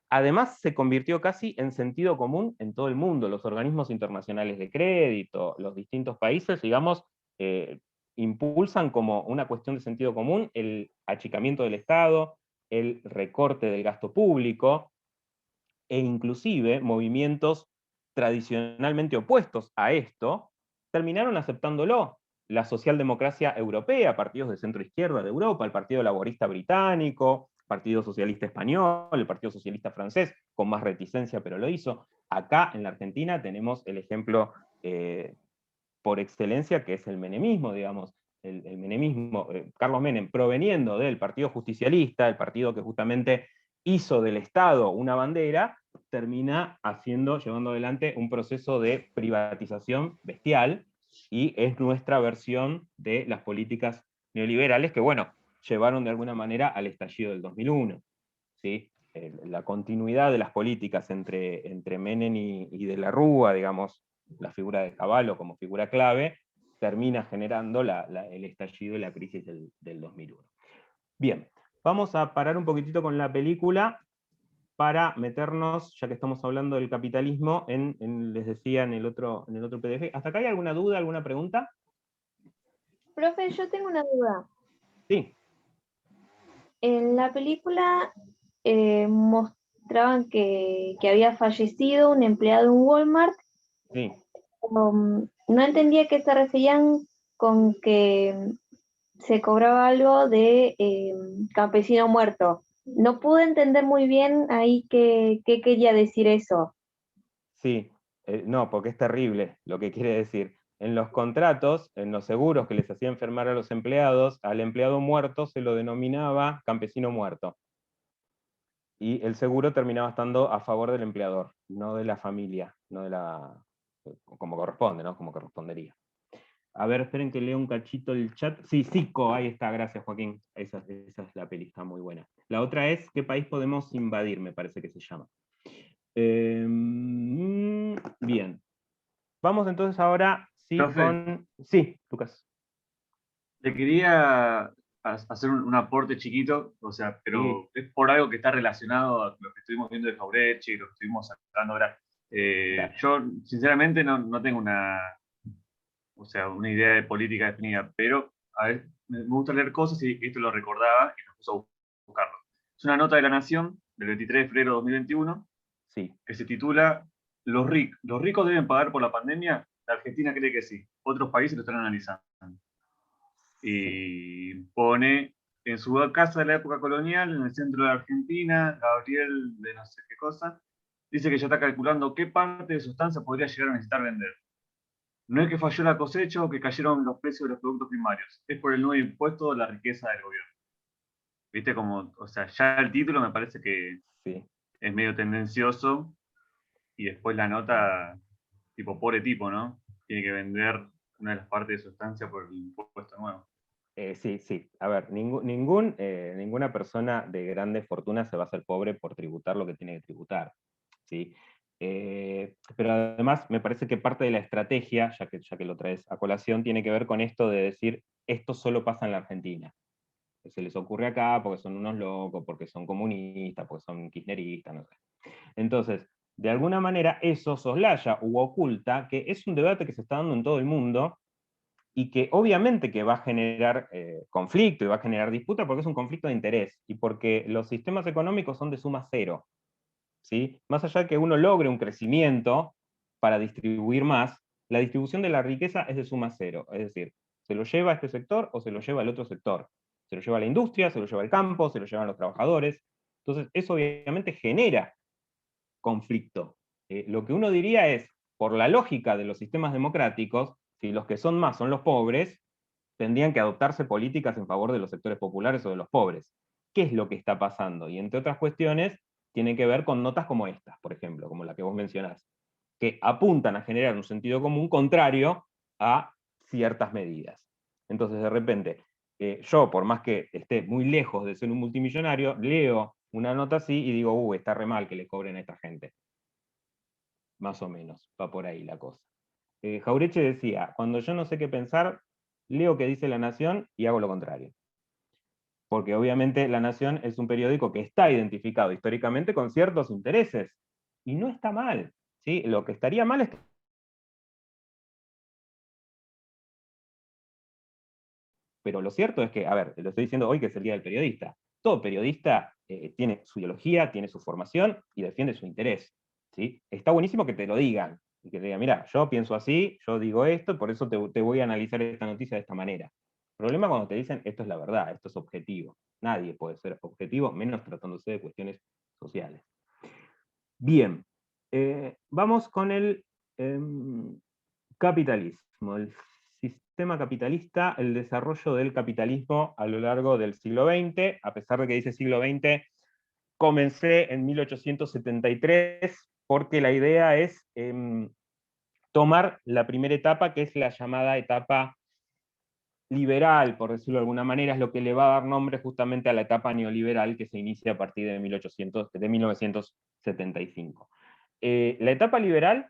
además se convirtió casi en sentido común en todo el mundo. Los organismos internacionales de crédito, los distintos países, digamos, impulsan como una cuestión de sentido común el achicamiento del Estado, el recorte del gasto público, e inclusive movimientos tradicionalmente opuestos a esto, terminaron aceptándolo. La socialdemocracia europea, partidos de centro-izquierda de Europa, el Partido Laborista Británico, Partido Socialista Español, el Partido Socialista Francés, con más reticencia, pero lo hizo. Acá, en la Argentina, tenemos el ejemplo por excelencia, que es el menemismo, digamos. El menemismo, Carlos Menem, proveniendo del Partido Justicialista, el partido que justamente hizo del Estado una bandera, termina llevando adelante un proceso de privatización bestial, y es nuestra versión de las políticas neoliberales que, bueno, llevaron de alguna manera al estallido del 2001. ¿Sí? La continuidad de las políticas entre Menem y de la Rúa, digamos, la figura de Cavallo como figura clave, termina generando el estallido y la crisis del 2001. Bien, vamos a parar un poquitito con la película para meternos, ya que estamos hablando del capitalismo, les decía en el otro PDF. ¿Hasta acá hay alguna duda, alguna pregunta? Profe, yo tengo una duda. Sí. En la película mostraban que había fallecido un empleado en Walmart. Sí. No entendía a qué se referían con que se cobraba algo de campesino muerto. No pude entender muy bien ahí qué quería decir eso. Sí, no, porque es terrible lo que quiere decir. En los contratos, en los seguros que les hacía enfermar a los empleados, al empleado muerto se lo denominaba campesino muerto. Y el seguro terminaba estando a favor del empleador, no de la familia, no de como corresponde, ¿no? Como correspondería. A ver, esperen que lea un cachito el chat. Sí, Zico, ahí está, gracias Joaquín. Esa es la peli, está muy buena. La otra es, ¿qué país podemos invadir? Me parece que se llama. Bien. Vamos entonces ahora, sí, Profe, Sí, Lucas. le quería hacer un aporte chiquito, o sea, pero es por algo que está relacionado a lo que estuvimos viendo de Jauretche y lo que estuvimos hablando ahora. Yo, sinceramente, no tengo una idea de política definida, pero a ver, me gusta leer cosas y esto lo recordaba y me puse a buscarlo. Es una nota de La Nación del 23 de febrero de 2021 sí. Que se titula ¿Los ricos deben pagar por la pandemia? La Argentina cree que sí. Otros países lo están analizando. Y pone en su casa de la época colonial, en el centro de la Argentina, Gabriel de no sé qué cosa, dice que ya está calculando qué parte de sustancia podría llegar a necesitar vender. No es que falló la cosecha o que cayeron los precios de los productos primarios, es por el nuevo impuesto de la riqueza del gobierno. ¿Viste? Como, o sea, ya el título me parece que Sí. es medio tendencioso y después la nota, tipo, pobre tipo, ¿no? Tiene que vender una de las partes de sustancia por el impuesto nuevo. Sí. A ver, ninguna persona de grande fortuna se va a hacer pobre por tributar lo que tiene que tributar. ¿Sí? Pero además me parece que parte de la estrategia, ya que lo traes a colación, tiene que ver con esto de decir, esto solo pasa en la Argentina. Que se les ocurre acá porque son unos locos, porque son comunistas, porque son kirchneristas, no sé. Entonces, de alguna manera eso soslaya u oculta que es un debate que se está dando en todo el mundo y que obviamente que va a generar conflicto y va a generar disputa porque es un conflicto de interés y porque los sistemas económicos son de suma cero. ¿Sí? Más allá de que uno logre un crecimiento para distribuir más, la distribución de la riqueza es de suma cero. Es decir, se lo lleva a este sector o se lo lleva al otro sector. Se lo lleva a la industria, se lo lleva al campo, se lo llevan los trabajadores. Entonces, eso obviamente genera conflicto. Lo que uno diría es, por la lógica de los sistemas democráticos, si los que son más son los pobres, tendrían que adoptarse políticas en favor de los sectores populares o de los pobres. ¿Qué es lo que está pasando? Y entre otras cuestiones, tiene que ver con notas como estas, por ejemplo, como la que vos mencionás, que apuntan a generar un sentido común contrario a ciertas medidas. Entonces, de repente, yo, por más que esté muy lejos de ser un multimillonario, leo una nota así y digo, está re mal que le cobren a esta gente. Más o menos, va por ahí la cosa. Jauretche decía, cuando yo no sé qué pensar, leo qué dice La Nación y hago lo contrario. Porque obviamente La Nación es un periódico que está identificado históricamente con ciertos intereses. Y no está mal. ¿Sí? Lo que estaría mal es que... Pero lo cierto es que, a ver, te lo estoy diciendo hoy que es el Día del Periodista. Todo periodista tiene su ideología, tiene su formación y defiende su interés. ¿Sí? Está buenísimo que te lo digan. Y que te digan, mira, yo pienso así, yo digo esto, por eso te voy a analizar esta noticia de esta manera. El problema cuando te dicen, esto es la verdad, esto es objetivo. Nadie puede ser objetivo, menos tratándose de cuestiones sociales. Bien, vamos con el capitalismo, el sistema capitalista, el desarrollo del capitalismo a lo largo del siglo XX. A pesar de que dice siglo XX, comencé en 1873 porque la idea es tomar la primera etapa, que es la llamada etapa liberal, por decirlo de alguna manera, es lo que le va a dar nombre justamente a la etapa neoliberal que se inicia a partir de 1975. La etapa liberal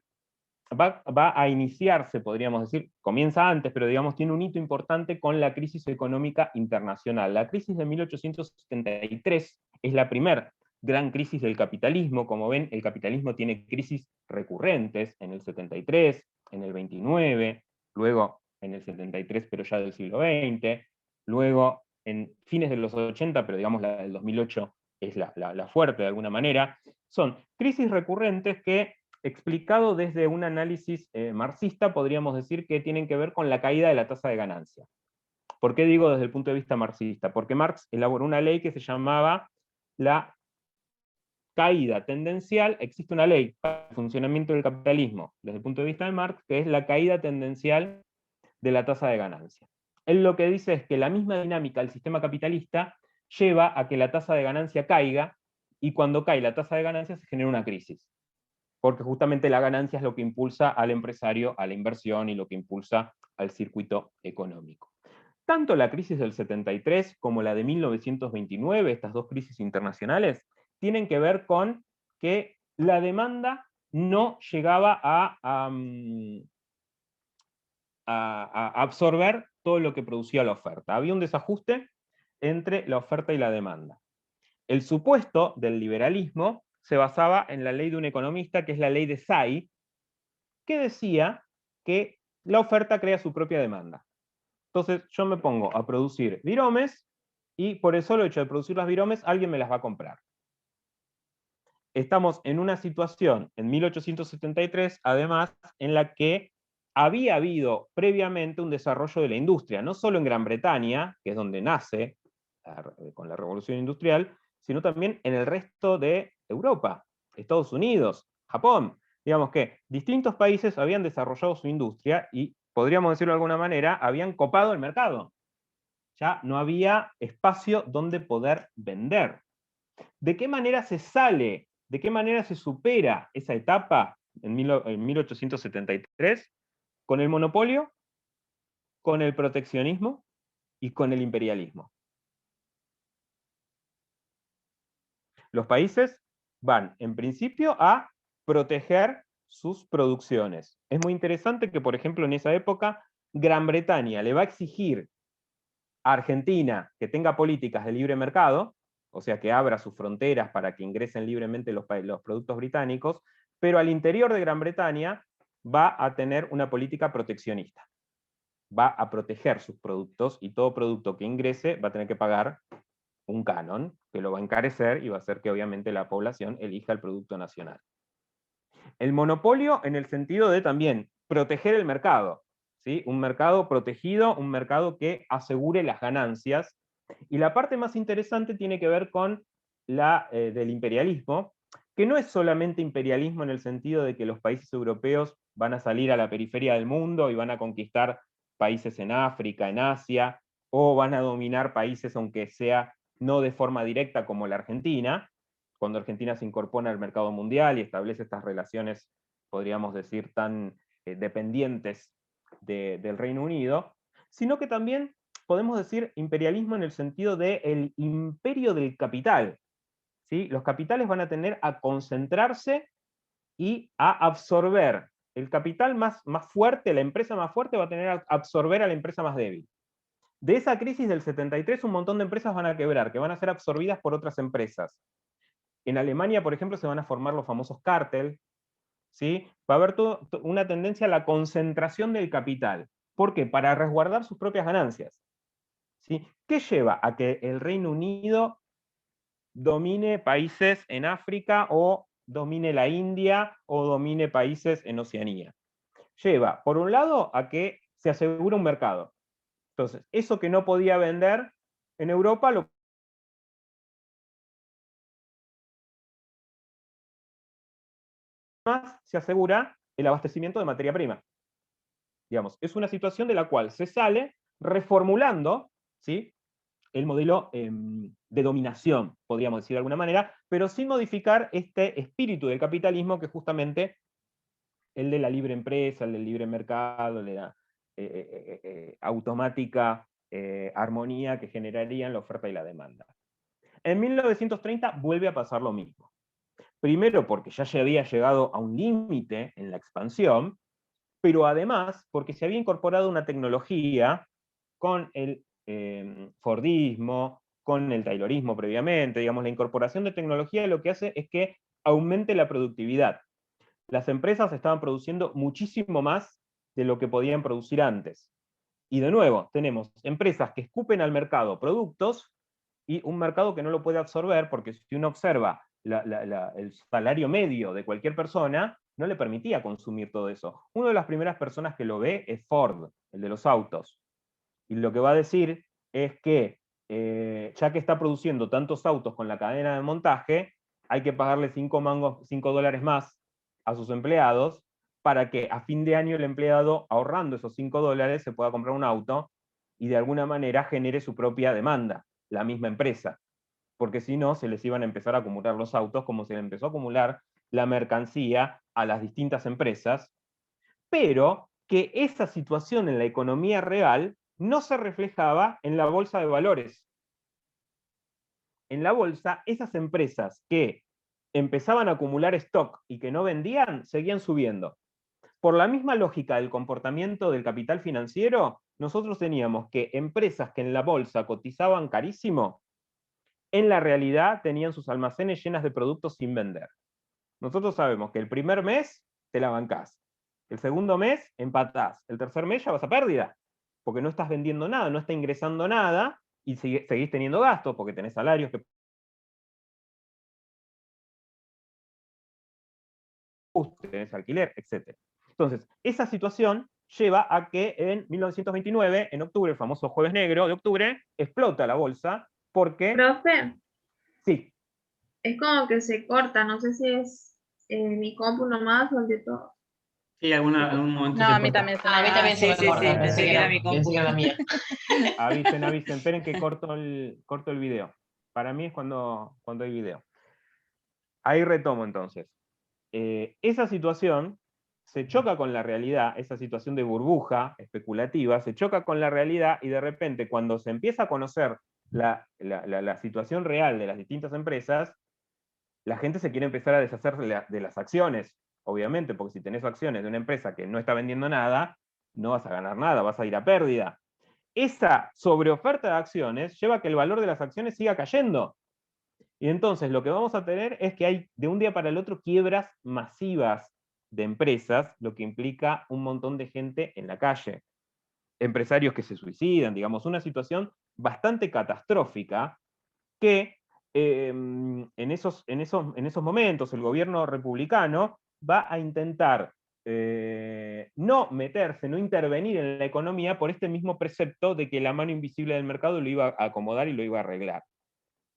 va a iniciarse, podríamos decir, comienza antes, pero digamos tiene un hito importante con la crisis económica internacional. La crisis de 1873 es la primera gran crisis del capitalismo. Como ven, el capitalismo tiene crisis recurrentes en el 73, en el 29, luego en el 73, pero ya del siglo XX, luego en fines de los 80, pero digamos la del 2008 es la fuerte de alguna manera. Son crisis recurrentes que, explicado desde un análisis marxista, podríamos decir que tienen que ver con la caída de la tasa de ganancia. ¿Por qué digo desde el punto de vista marxista? Porque Marx elaboró una ley que se llamaba la caída tendencial, existe una ley para el funcionamiento del capitalismo desde el punto de vista de Marx, que es la caída tendencial de la tasa de ganancia. Él lo que dice es que la misma dinámica del sistema capitalista lleva a que la tasa de ganancia caiga, y cuando cae la tasa de ganancia se genera una crisis, porque justamente la ganancia es lo que impulsa al empresario a la inversión y lo que impulsa al circuito económico. Tanto la crisis del 73 como la de 1929, estas dos crisis internacionales, tienen que ver con que la demanda no llegaba a absorber todo lo que producía la oferta. Había un desajuste entre la oferta y la demanda. El supuesto del liberalismo se basaba en la ley de un economista, que es la ley de Say, que decía que la oferta crea su propia demanda. Entonces yo me pongo a producir viromes, y por el solo hecho de producir las viromes, alguien me las va a comprar. Estamos en una situación, en 1873, además, en la que había habido previamente un desarrollo de la industria, no solo en Gran Bretaña, que es donde nace con la Revolución Industrial, sino también en el resto de Europa, Estados Unidos, Japón. Digamos que distintos países habían desarrollado su industria y, podríamos decirlo de alguna manera, habían copado el mercado. Ya no había espacio donde poder vender. ¿De qué manera se sale? ¿De qué manera se supera esa etapa en 1873? Con el monopolio, con el proteccionismo y con el imperialismo. Los países van, en principio, a proteger sus producciones. Es muy interesante que, por ejemplo, en esa época, Gran Bretaña le va a exigir a Argentina que tenga políticas de libre mercado, o sea, que abra sus fronteras para que ingresen libremente los productos británicos, pero al interior de Gran Bretaña va a tener una política proteccionista. Va a proteger sus productos, y todo producto que ingrese va a tener que pagar un canon, que lo va a encarecer y va a hacer que obviamente la población elija el producto nacional. El monopolio en el sentido de también proteger el mercado, ¿sí? Un mercado protegido, un mercado que asegure las ganancias. Y la parte más interesante tiene que ver con la del imperialismo, que no es solamente imperialismo en el sentido de que los países europeos van a salir a la periferia del mundo y van a conquistar países en África, en Asia, o van a dominar países, aunque sea no de forma directa, como la Argentina, cuando Argentina se incorpora al mercado mundial y establece estas relaciones, podríamos decir, tan dependientes del Reino Unido, sino que también podemos decir imperialismo en el sentido del imperio del capital. ¿Sí? Los capitales van a tender a concentrarse y a absorber. El capital más fuerte, la empresa más fuerte, va a tener a absorber a la empresa más débil. De esa crisis del 73, un montón de empresas van a quebrar, que van a ser absorbidas por otras empresas. En Alemania, por ejemplo, se van a formar los famosos cárteles, ¿sí? Va a haber una tendencia a la concentración del capital. ¿Por qué? Para resguardar sus propias ganancias. ¿Sí? ¿Qué lleva a que el Reino Unido domine países en África, o domine la India, o domine países en Oceanía? Lleva, por un lado, a que se asegura un mercado. Entonces, eso que no podía vender en Europa, lo más se asegura el abastecimiento de materia prima. Digamos, es una situación de la cual se sale reformulando, ¿sí?, el modelo de dominación, podríamos decir de alguna manera, pero sin modificar este espíritu del capitalismo, que es justamente el de la libre empresa, el del libre mercado, el de la automática armonía que generarían la oferta y la demanda. En 1930 vuelve a pasar lo mismo. Primero porque ya se había llegado a un límite en la expansión, pero además porque se había incorporado una tecnología con el Fordismo, con el Taylorismo previamente. Digamos, la incorporación de tecnología lo que hace es que aumente la productividad. Las empresas estaban produciendo muchísimo más de lo que podían producir antes. Y de nuevo, tenemos empresas que escupen al mercado productos, y un mercado que no lo puede absorber, porque si uno observa el salario medio de cualquier persona, no le permitía consumir todo eso. Una de las primeras personas que lo ve es Ford, el de los autos. Y lo que va a decir es que, ya que está produciendo tantos autos con la cadena de montaje, hay que pagarle 5 dólares más a sus empleados para que a fin de año el empleado, ahorrando esos 5 dólares, se pueda comprar un auto y de alguna manera genere su propia demanda, la misma empresa. Porque si no, se les iban a empezar a acumular los autos, como se le empezó a acumular la mercancía a las distintas empresas, pero que esa situación en la economía real no se reflejaba en la bolsa de valores. En la bolsa, esas empresas que empezaban a acumular stock y que no vendían, seguían subiendo. Por la misma lógica del comportamiento del capital financiero, nosotros teníamos que empresas que en la bolsa cotizaban carísimo, en la realidad tenían sus almacenes llenas de productos sin vender. Nosotros sabemos que el primer mes te la bancás, el segundo mes empatás, el tercer mes ya vas a pérdida, porque no estás vendiendo nada, no está ingresando nada, y seguís teniendo gastos, porque tenés salarios que tenés alquiler, etc. Entonces, esa situación lleva a que en 1929, en octubre, el famoso Jueves Negro de octubre, explota la bolsa, porque... Profe, Sí. es como que se corta, no sé si es mi compu nomás o el de todo. Sí, algún momento No, se a mí corta. también se A mí también se me sí, corta. pensé que era mi compu. Pensé que era la mía. Avisen, esperen que corto el video. Para mí es cuando hay video. Ahí retomo entonces. Esa situación se choca con la realidad, esa situación de burbuja especulativa, se choca con la realidad y de repente cuando se empieza a conocer la situación real de las distintas empresas, la gente se quiere empezar a deshacer de las acciones, obviamente, porque si tenés acciones de una empresa que no está vendiendo nada, no vas a ganar nada, vas a ir a pérdida. Esa sobreoferta de acciones lleva a que el valor de las acciones siga cayendo. Y entonces lo que vamos a tener es que hay de un día para el otro quiebras masivas de empresas, lo que implica un montón de gente en la calle. Empresarios que se suicidan, digamos, una situación bastante catastrófica que en esos momentos el gobierno republicano va a intentar no meterse, no intervenir en la economía por este mismo precepto de que la mano invisible del mercado lo iba a acomodar y lo iba a arreglar.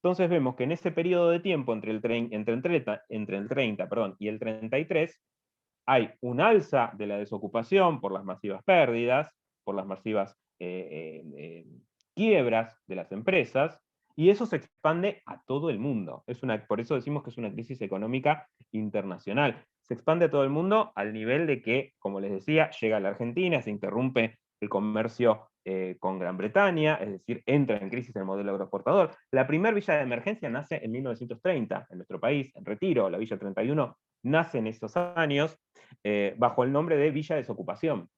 Entonces vemos que en ese periodo de tiempo, entre el 30 y el 33, hay un alza de la desocupación por las masivas pérdidas, por las masivas quiebras de las empresas, y eso se expande a todo el mundo. Por eso decimos que es una crisis económica internacional. Se expande a todo el mundo al nivel de que, como les decía, llega a la Argentina, se interrumpe el comercio con Gran Bretaña, es decir, entra en crisis el modelo agroexportador. La primera villa de emergencia nace en 1930 en nuestro país, en Retiro, la Villa 31 nace en esos años, bajo el nombre de Villa Desocupación,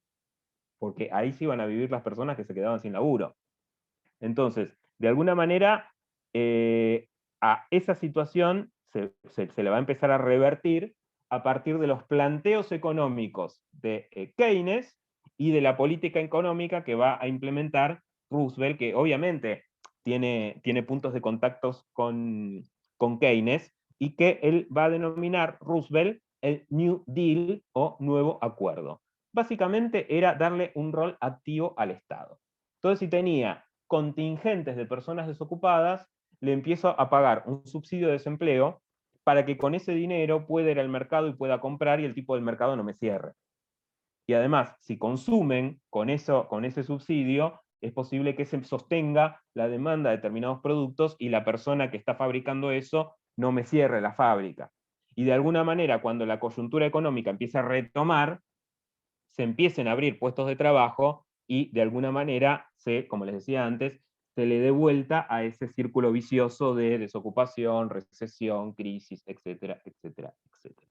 porque ahí se iban a vivir las personas que se quedaban sin laburo. Entonces, de alguna manera, a esa situación se le va a empezar a revertir a partir de los planteos económicos de Keynes y de la política económica que va a implementar Roosevelt, que obviamente tiene puntos de contactos con Keynes, y que él va a denominar Roosevelt el New Deal o Nuevo Acuerdo. Básicamente era darle un rol activo al Estado. Entonces, si tenía contingentes de personas desocupadas, le empiezo a pagar un subsidio de desempleo para que con ese dinero pueda ir al mercado y pueda comprar y el tipo del mercado no me cierre. Y además, si consumen con ese subsidio, es posible que se sostenga la demanda de determinados productos y la persona que está fabricando eso no me cierre la fábrica. Y de alguna manera, cuando la coyuntura económica empieza a retomar, se empiecen a abrir puestos de trabajo y de alguna manera, como les decía antes, se le dé vuelta a ese círculo vicioso de desocupación, recesión, crisis, etcétera, etcétera, etcétera.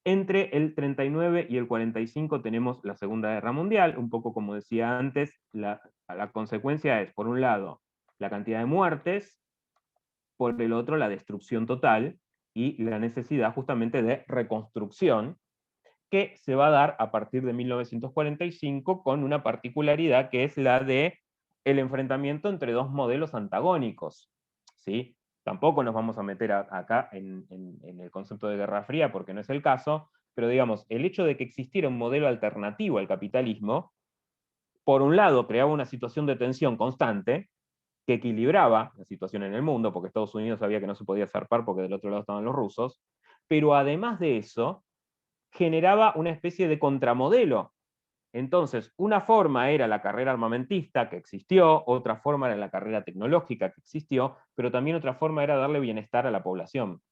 Entre el 39 y el 45 tenemos la Segunda Guerra Mundial, un poco como decía antes, la consecuencia es, por un lado, la cantidad de muertes, por el otro, la destrucción total y la necesidad justamente de reconstrucción, que se va a dar a partir de 1945 con una particularidad que es la de el enfrentamiento entre dos modelos antagónicos, ¿sí? Tampoco nos vamos a meter acá en el concepto de Guerra Fría porque no es el caso, pero digamos, el hecho de que existiera un modelo alternativo al capitalismo, por un lado creaba una situación de tensión constante, que equilibraba la situación en el mundo, porque Estados Unidos sabía que no se podía zarpar porque del otro lado estaban los rusos, pero además de eso, generaba una especie de contramodelo. Entonces, una forma era la carrera armamentista que existió, otra forma era la carrera tecnológica que existió, pero también otra forma era darle bienestar a la población.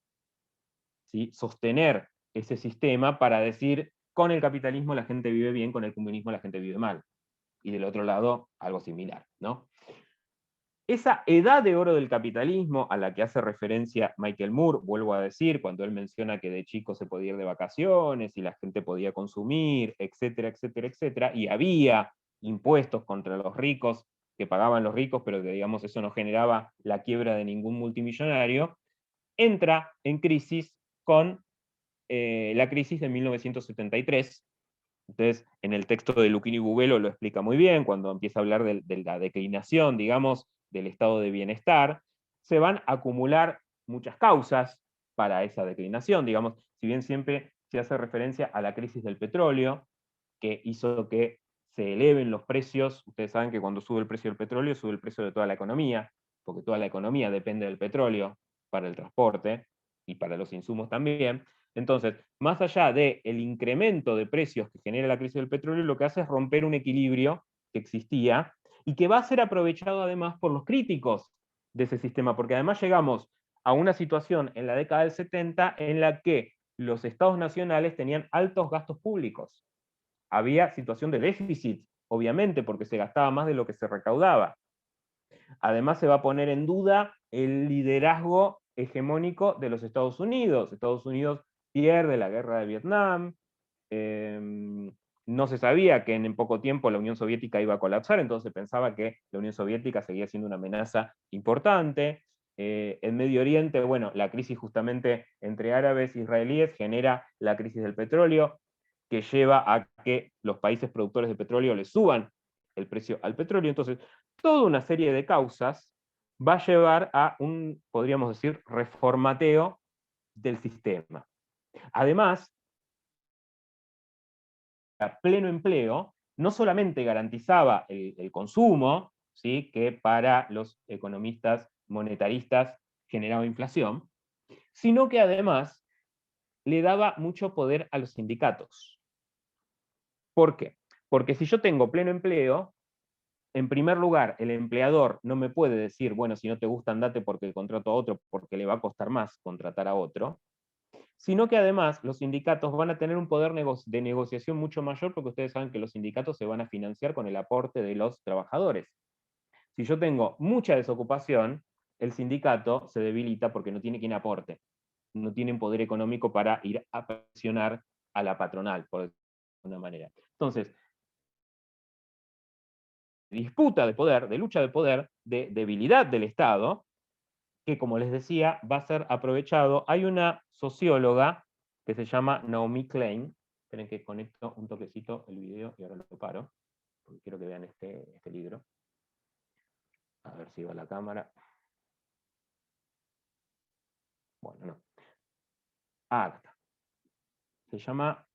¿Sí? Sostener ese sistema para decir, con el capitalismo la gente vive bien, con el comunismo la gente vive mal. Y del otro lado, algo similar, ¿no? Esa edad de oro del capitalismo a la que hace referencia Michael Moore, vuelvo a decir, cuando él menciona que de chico se podía ir de vacaciones y la gente podía consumir, etcétera, etcétera, etcétera, y había impuestos contra los ricos que pagaban los ricos, pero que digamos eso no generaba la quiebra de ningún multimillonario, entra en crisis con la crisis de 1973. Entonces, en el texto de Lucchini Bubelo lo explica muy bien, cuando empieza a hablar de la declinación, digamos, del estado de bienestar, se van a acumular muchas causas para esa declinación, digamos, si bien siempre se hace referencia a la crisis del petróleo, que hizo que se eleven los precios. Ustedes saben que cuando sube el precio del petróleo, sube el precio de toda la economía, porque toda la economía depende del petróleo para el transporte y para los insumos también. Entonces, más allá del incremento de precios que genera la crisis del petróleo, lo que hace es romper un equilibrio que existía y que va a ser aprovechado además por los críticos de ese sistema, porque además llegamos a una situación en la década del 70 en la que los estados nacionales tenían altos gastos públicos. Había situación de déficit, obviamente, porque se gastaba más de lo que se recaudaba. Además se va a poner en duda el liderazgo hegemónico de los Estados Unidos. Estados Unidos pierde la guerra de Vietnam, no se sabía que en poco tiempo la Unión Soviética iba a colapsar, entonces se pensaba que la Unión Soviética seguía siendo una amenaza importante. En Medio Oriente, bueno, la crisis justamente entre árabes e israelíes genera la crisis del petróleo, que lleva a que los países productores de petróleo le suban el precio al petróleo. Entonces, toda una serie de causas va a llevar a un, podríamos decir, reformateo del sistema. Además, a pleno empleo no solamente garantizaba el consumo, ¿sí?, que para los economistas monetaristas generaba inflación, sino que además le daba mucho poder a los sindicatos. ¿Por qué? Porque si yo tengo pleno empleo, en primer lugar, el empleador no me puede decir, bueno, si no te gusta andate porque contrato a otro, porque le va a costar más contratar a otro, sino que además los sindicatos van a tener un poder de negociación mucho mayor, porque ustedes saben que los sindicatos se van a financiar con el aporte de los trabajadores. Si yo tengo mucha desocupación, el sindicato se debilita porque no tiene quien aporte, no tienen poder económico para ir a presionar a la patronal, por decirlo de alguna manera. Entonces, disputa de poder, de lucha de poder, de debilidad del Estado, que como les decía, va a ser aprovechado. Hay una socióloga que se llama Naomi Klein. Esperen que conecto un toquecito el video y ahora lo paro, porque quiero que vean este libro. A ver si va la cámara. Bueno, no. Acá está. Se llama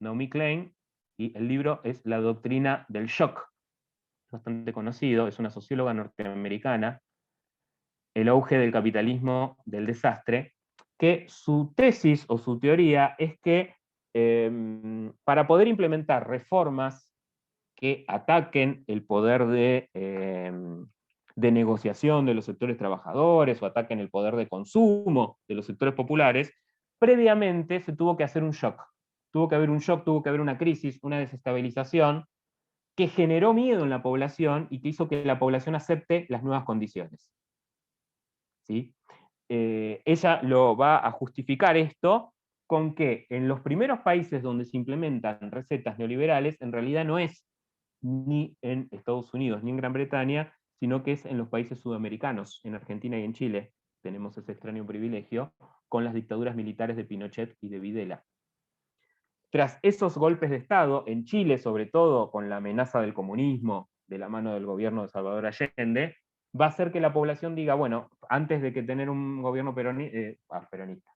Naomi Klein y el libro es La doctrina del shock. Es bastante conocido, es una socióloga norteamericana. El auge del capitalismo del desastre, que su tesis o su teoría es que para poder implementar reformas que ataquen el poder de negociación de los sectores trabajadores o ataquen el poder de consumo de los sectores populares, previamente se tuvo que hacer un shock. Tuvo que haber un shock, tuvo que haber una crisis, una desestabilización, que generó miedo en la población y que hizo que la población acepte las nuevas condiciones. ¿Sí? Ella lo va a justificar esto con que en los primeros países donde se implementan recetas neoliberales, en realidad no es ni en Estados Unidos ni en Gran Bretaña, sino que es en los países sudamericanos, en Argentina y en Chile. Tenemos ese extraño privilegio con las dictaduras militares de Pinochet y de Videla. Tras esos golpes de Estado, en Chile sobre todo, con la amenaza del comunismo de la mano del gobierno de Salvador Allende, va a hacer que la población diga, bueno, antes de que tener un gobierno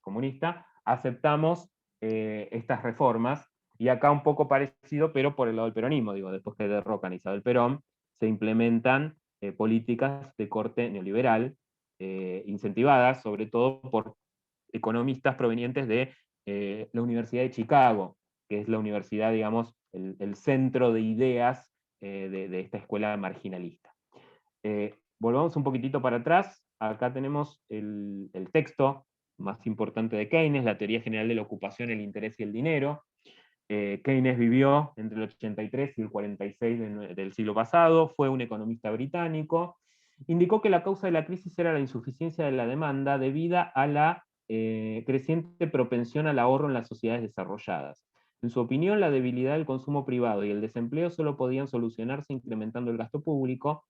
comunista, aceptamos estas reformas, y acá un poco parecido, pero por el lado del peronismo, digo, después que derrocan a Isabel Perón, se implementan políticas de corte neoliberal, incentivadas sobre todo por economistas provenientes de la Universidad de Chicago, que es la universidad, digamos, el centro de ideas de esta escuela marginalista. Volvamos un poquitito para atrás, acá tenemos el texto más importante de Keynes, la teoría general de la ocupación, el interés y el dinero. Keynes vivió entre el 83 y el 46 del siglo pasado, fue un economista británico, indicó que la causa de la crisis era la insuficiencia de la demanda debida a la creciente propensión al ahorro en las sociedades desarrolladas. En su opinión, la debilidad del consumo privado y el desempleo solo podían solucionarse incrementando el gasto público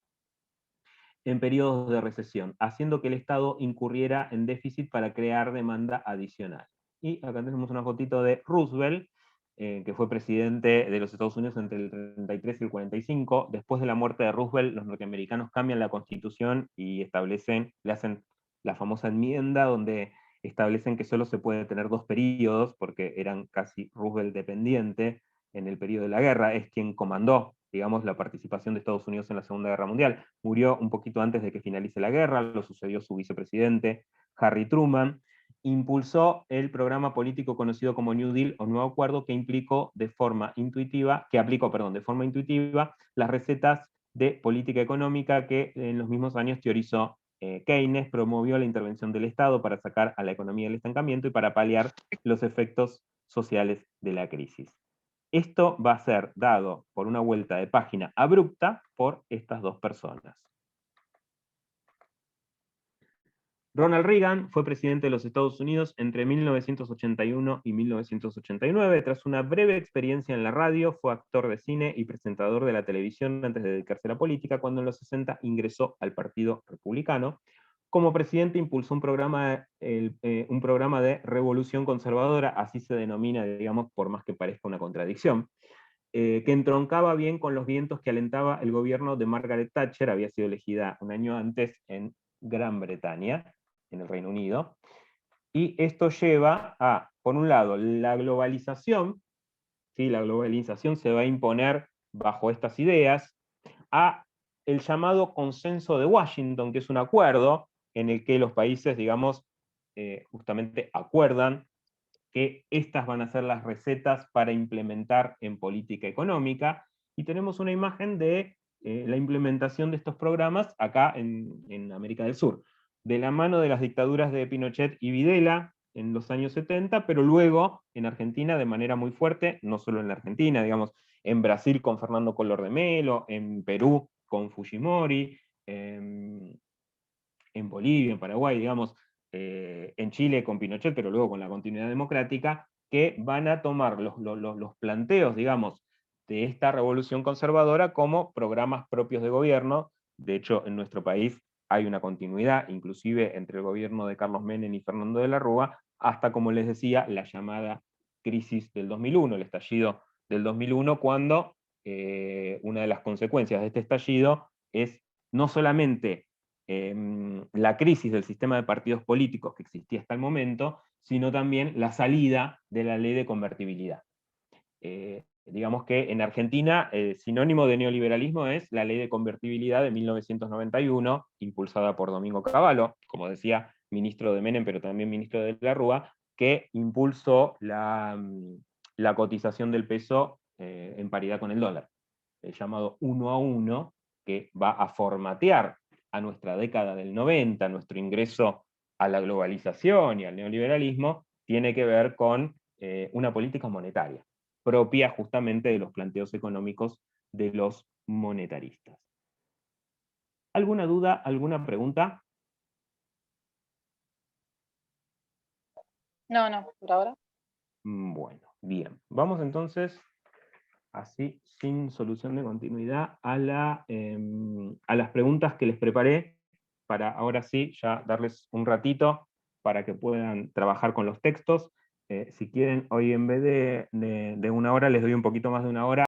en periodos de recesión, haciendo que el Estado incurriera en déficit para crear demanda adicional. Y acá tenemos una fotito de Roosevelt, que fue presidente de los Estados Unidos entre el 33 y el 45. Después de la muerte de Roosevelt, los norteamericanos cambian la constitución y le hacen la famosa enmienda donde establecen que solo se puede tener 2 periodos, porque eran casi Roosevelt dependiente en el periodo de la guerra, es quien comandó, digamos, la participación de Estados Unidos en la Segunda Guerra Mundial. Murió un poquito antes de que finalice la guerra, lo sucedió su vicepresidente, Harry Truman. Impulsó el programa político conocido como New Deal o Nuevo Acuerdo, que aplicó de forma intuitiva las recetas de política económica que en los mismos años teorizó Keynes. Promovió la intervención del Estado para sacar a la economía del estancamiento y para paliar los efectos sociales de la crisis. Esto va a ser dado por una vuelta de página abrupta por estas 2 personas. Ronald Reagan fue presidente de los Estados Unidos entre 1981 y 1989. Tras una breve experiencia en la radio, fue actor de cine y presentador de la televisión antes de dedicarse a la política, cuando en los 60 ingresó al Partido Republicano. Como presidente impulsó un programa de revolución conservadora, así se denomina, digamos, por más que parezca una contradicción, que entroncaba bien con los vientos que alentaba el gobierno de Margaret Thatcher. Había sido elegida un año antes en Gran Bretaña, en el Reino Unido, y esto lleva a, por un lado, la globalización, ¿sí? La globalización se va a imponer bajo estas ideas, a el llamado consenso de Washington, que es un acuerdo en el que los países, digamos, justamente acuerdan que estas van a ser las recetas para implementar en política económica, y tenemos una imagen de la implementación de estos programas acá en América del Sur, de la mano de las dictaduras de Pinochet y Videla en los años 70, pero luego en Argentina de manera muy fuerte, no solo en la Argentina, digamos, en Brasil con Fernando Collor de Mello, en Perú con Fujimori, en Bolivia, en Paraguay, digamos, en Chile con Pinochet, pero luego con la continuidad democrática, que van a tomar los planteos, digamos, de esta revolución conservadora como programas propios de gobierno. De hecho, en nuestro país hay una continuidad, inclusive entre el gobierno de Carlos Menem y Fernando de la Rúa, hasta, como les decía, la llamada crisis del 2001, el estallido del 2001, cuando una de las consecuencias de este estallido es no solamente la crisis del sistema de partidos políticos que existía hasta el momento, sino también la salida de la ley de convertibilidad. Digamos que en Argentina sinónimo de neoliberalismo es la ley de convertibilidad de 1991, impulsada por Domingo Cavallo, como decía, ministro de Menem, pero también ministro de la Rúa, que impulsó la cotización del peso en paridad con el dólar, el llamado 1 a 1, que va a formatear a nuestra década del 90, nuestro ingreso a la globalización y al neoliberalismo, tiene que ver con una política monetaria, propia justamente de los planteos económicos de los monetaristas. ¿Alguna duda, alguna pregunta? No, por ahora. Bueno, bien. Vamos entonces, así, sin solución de continuidad, a las preguntas que les preparé, para ahora sí ya darles un ratito para que puedan trabajar con los textos. Si quieren, hoy en vez de 1 hora, les doy un poquito más de 1 hora.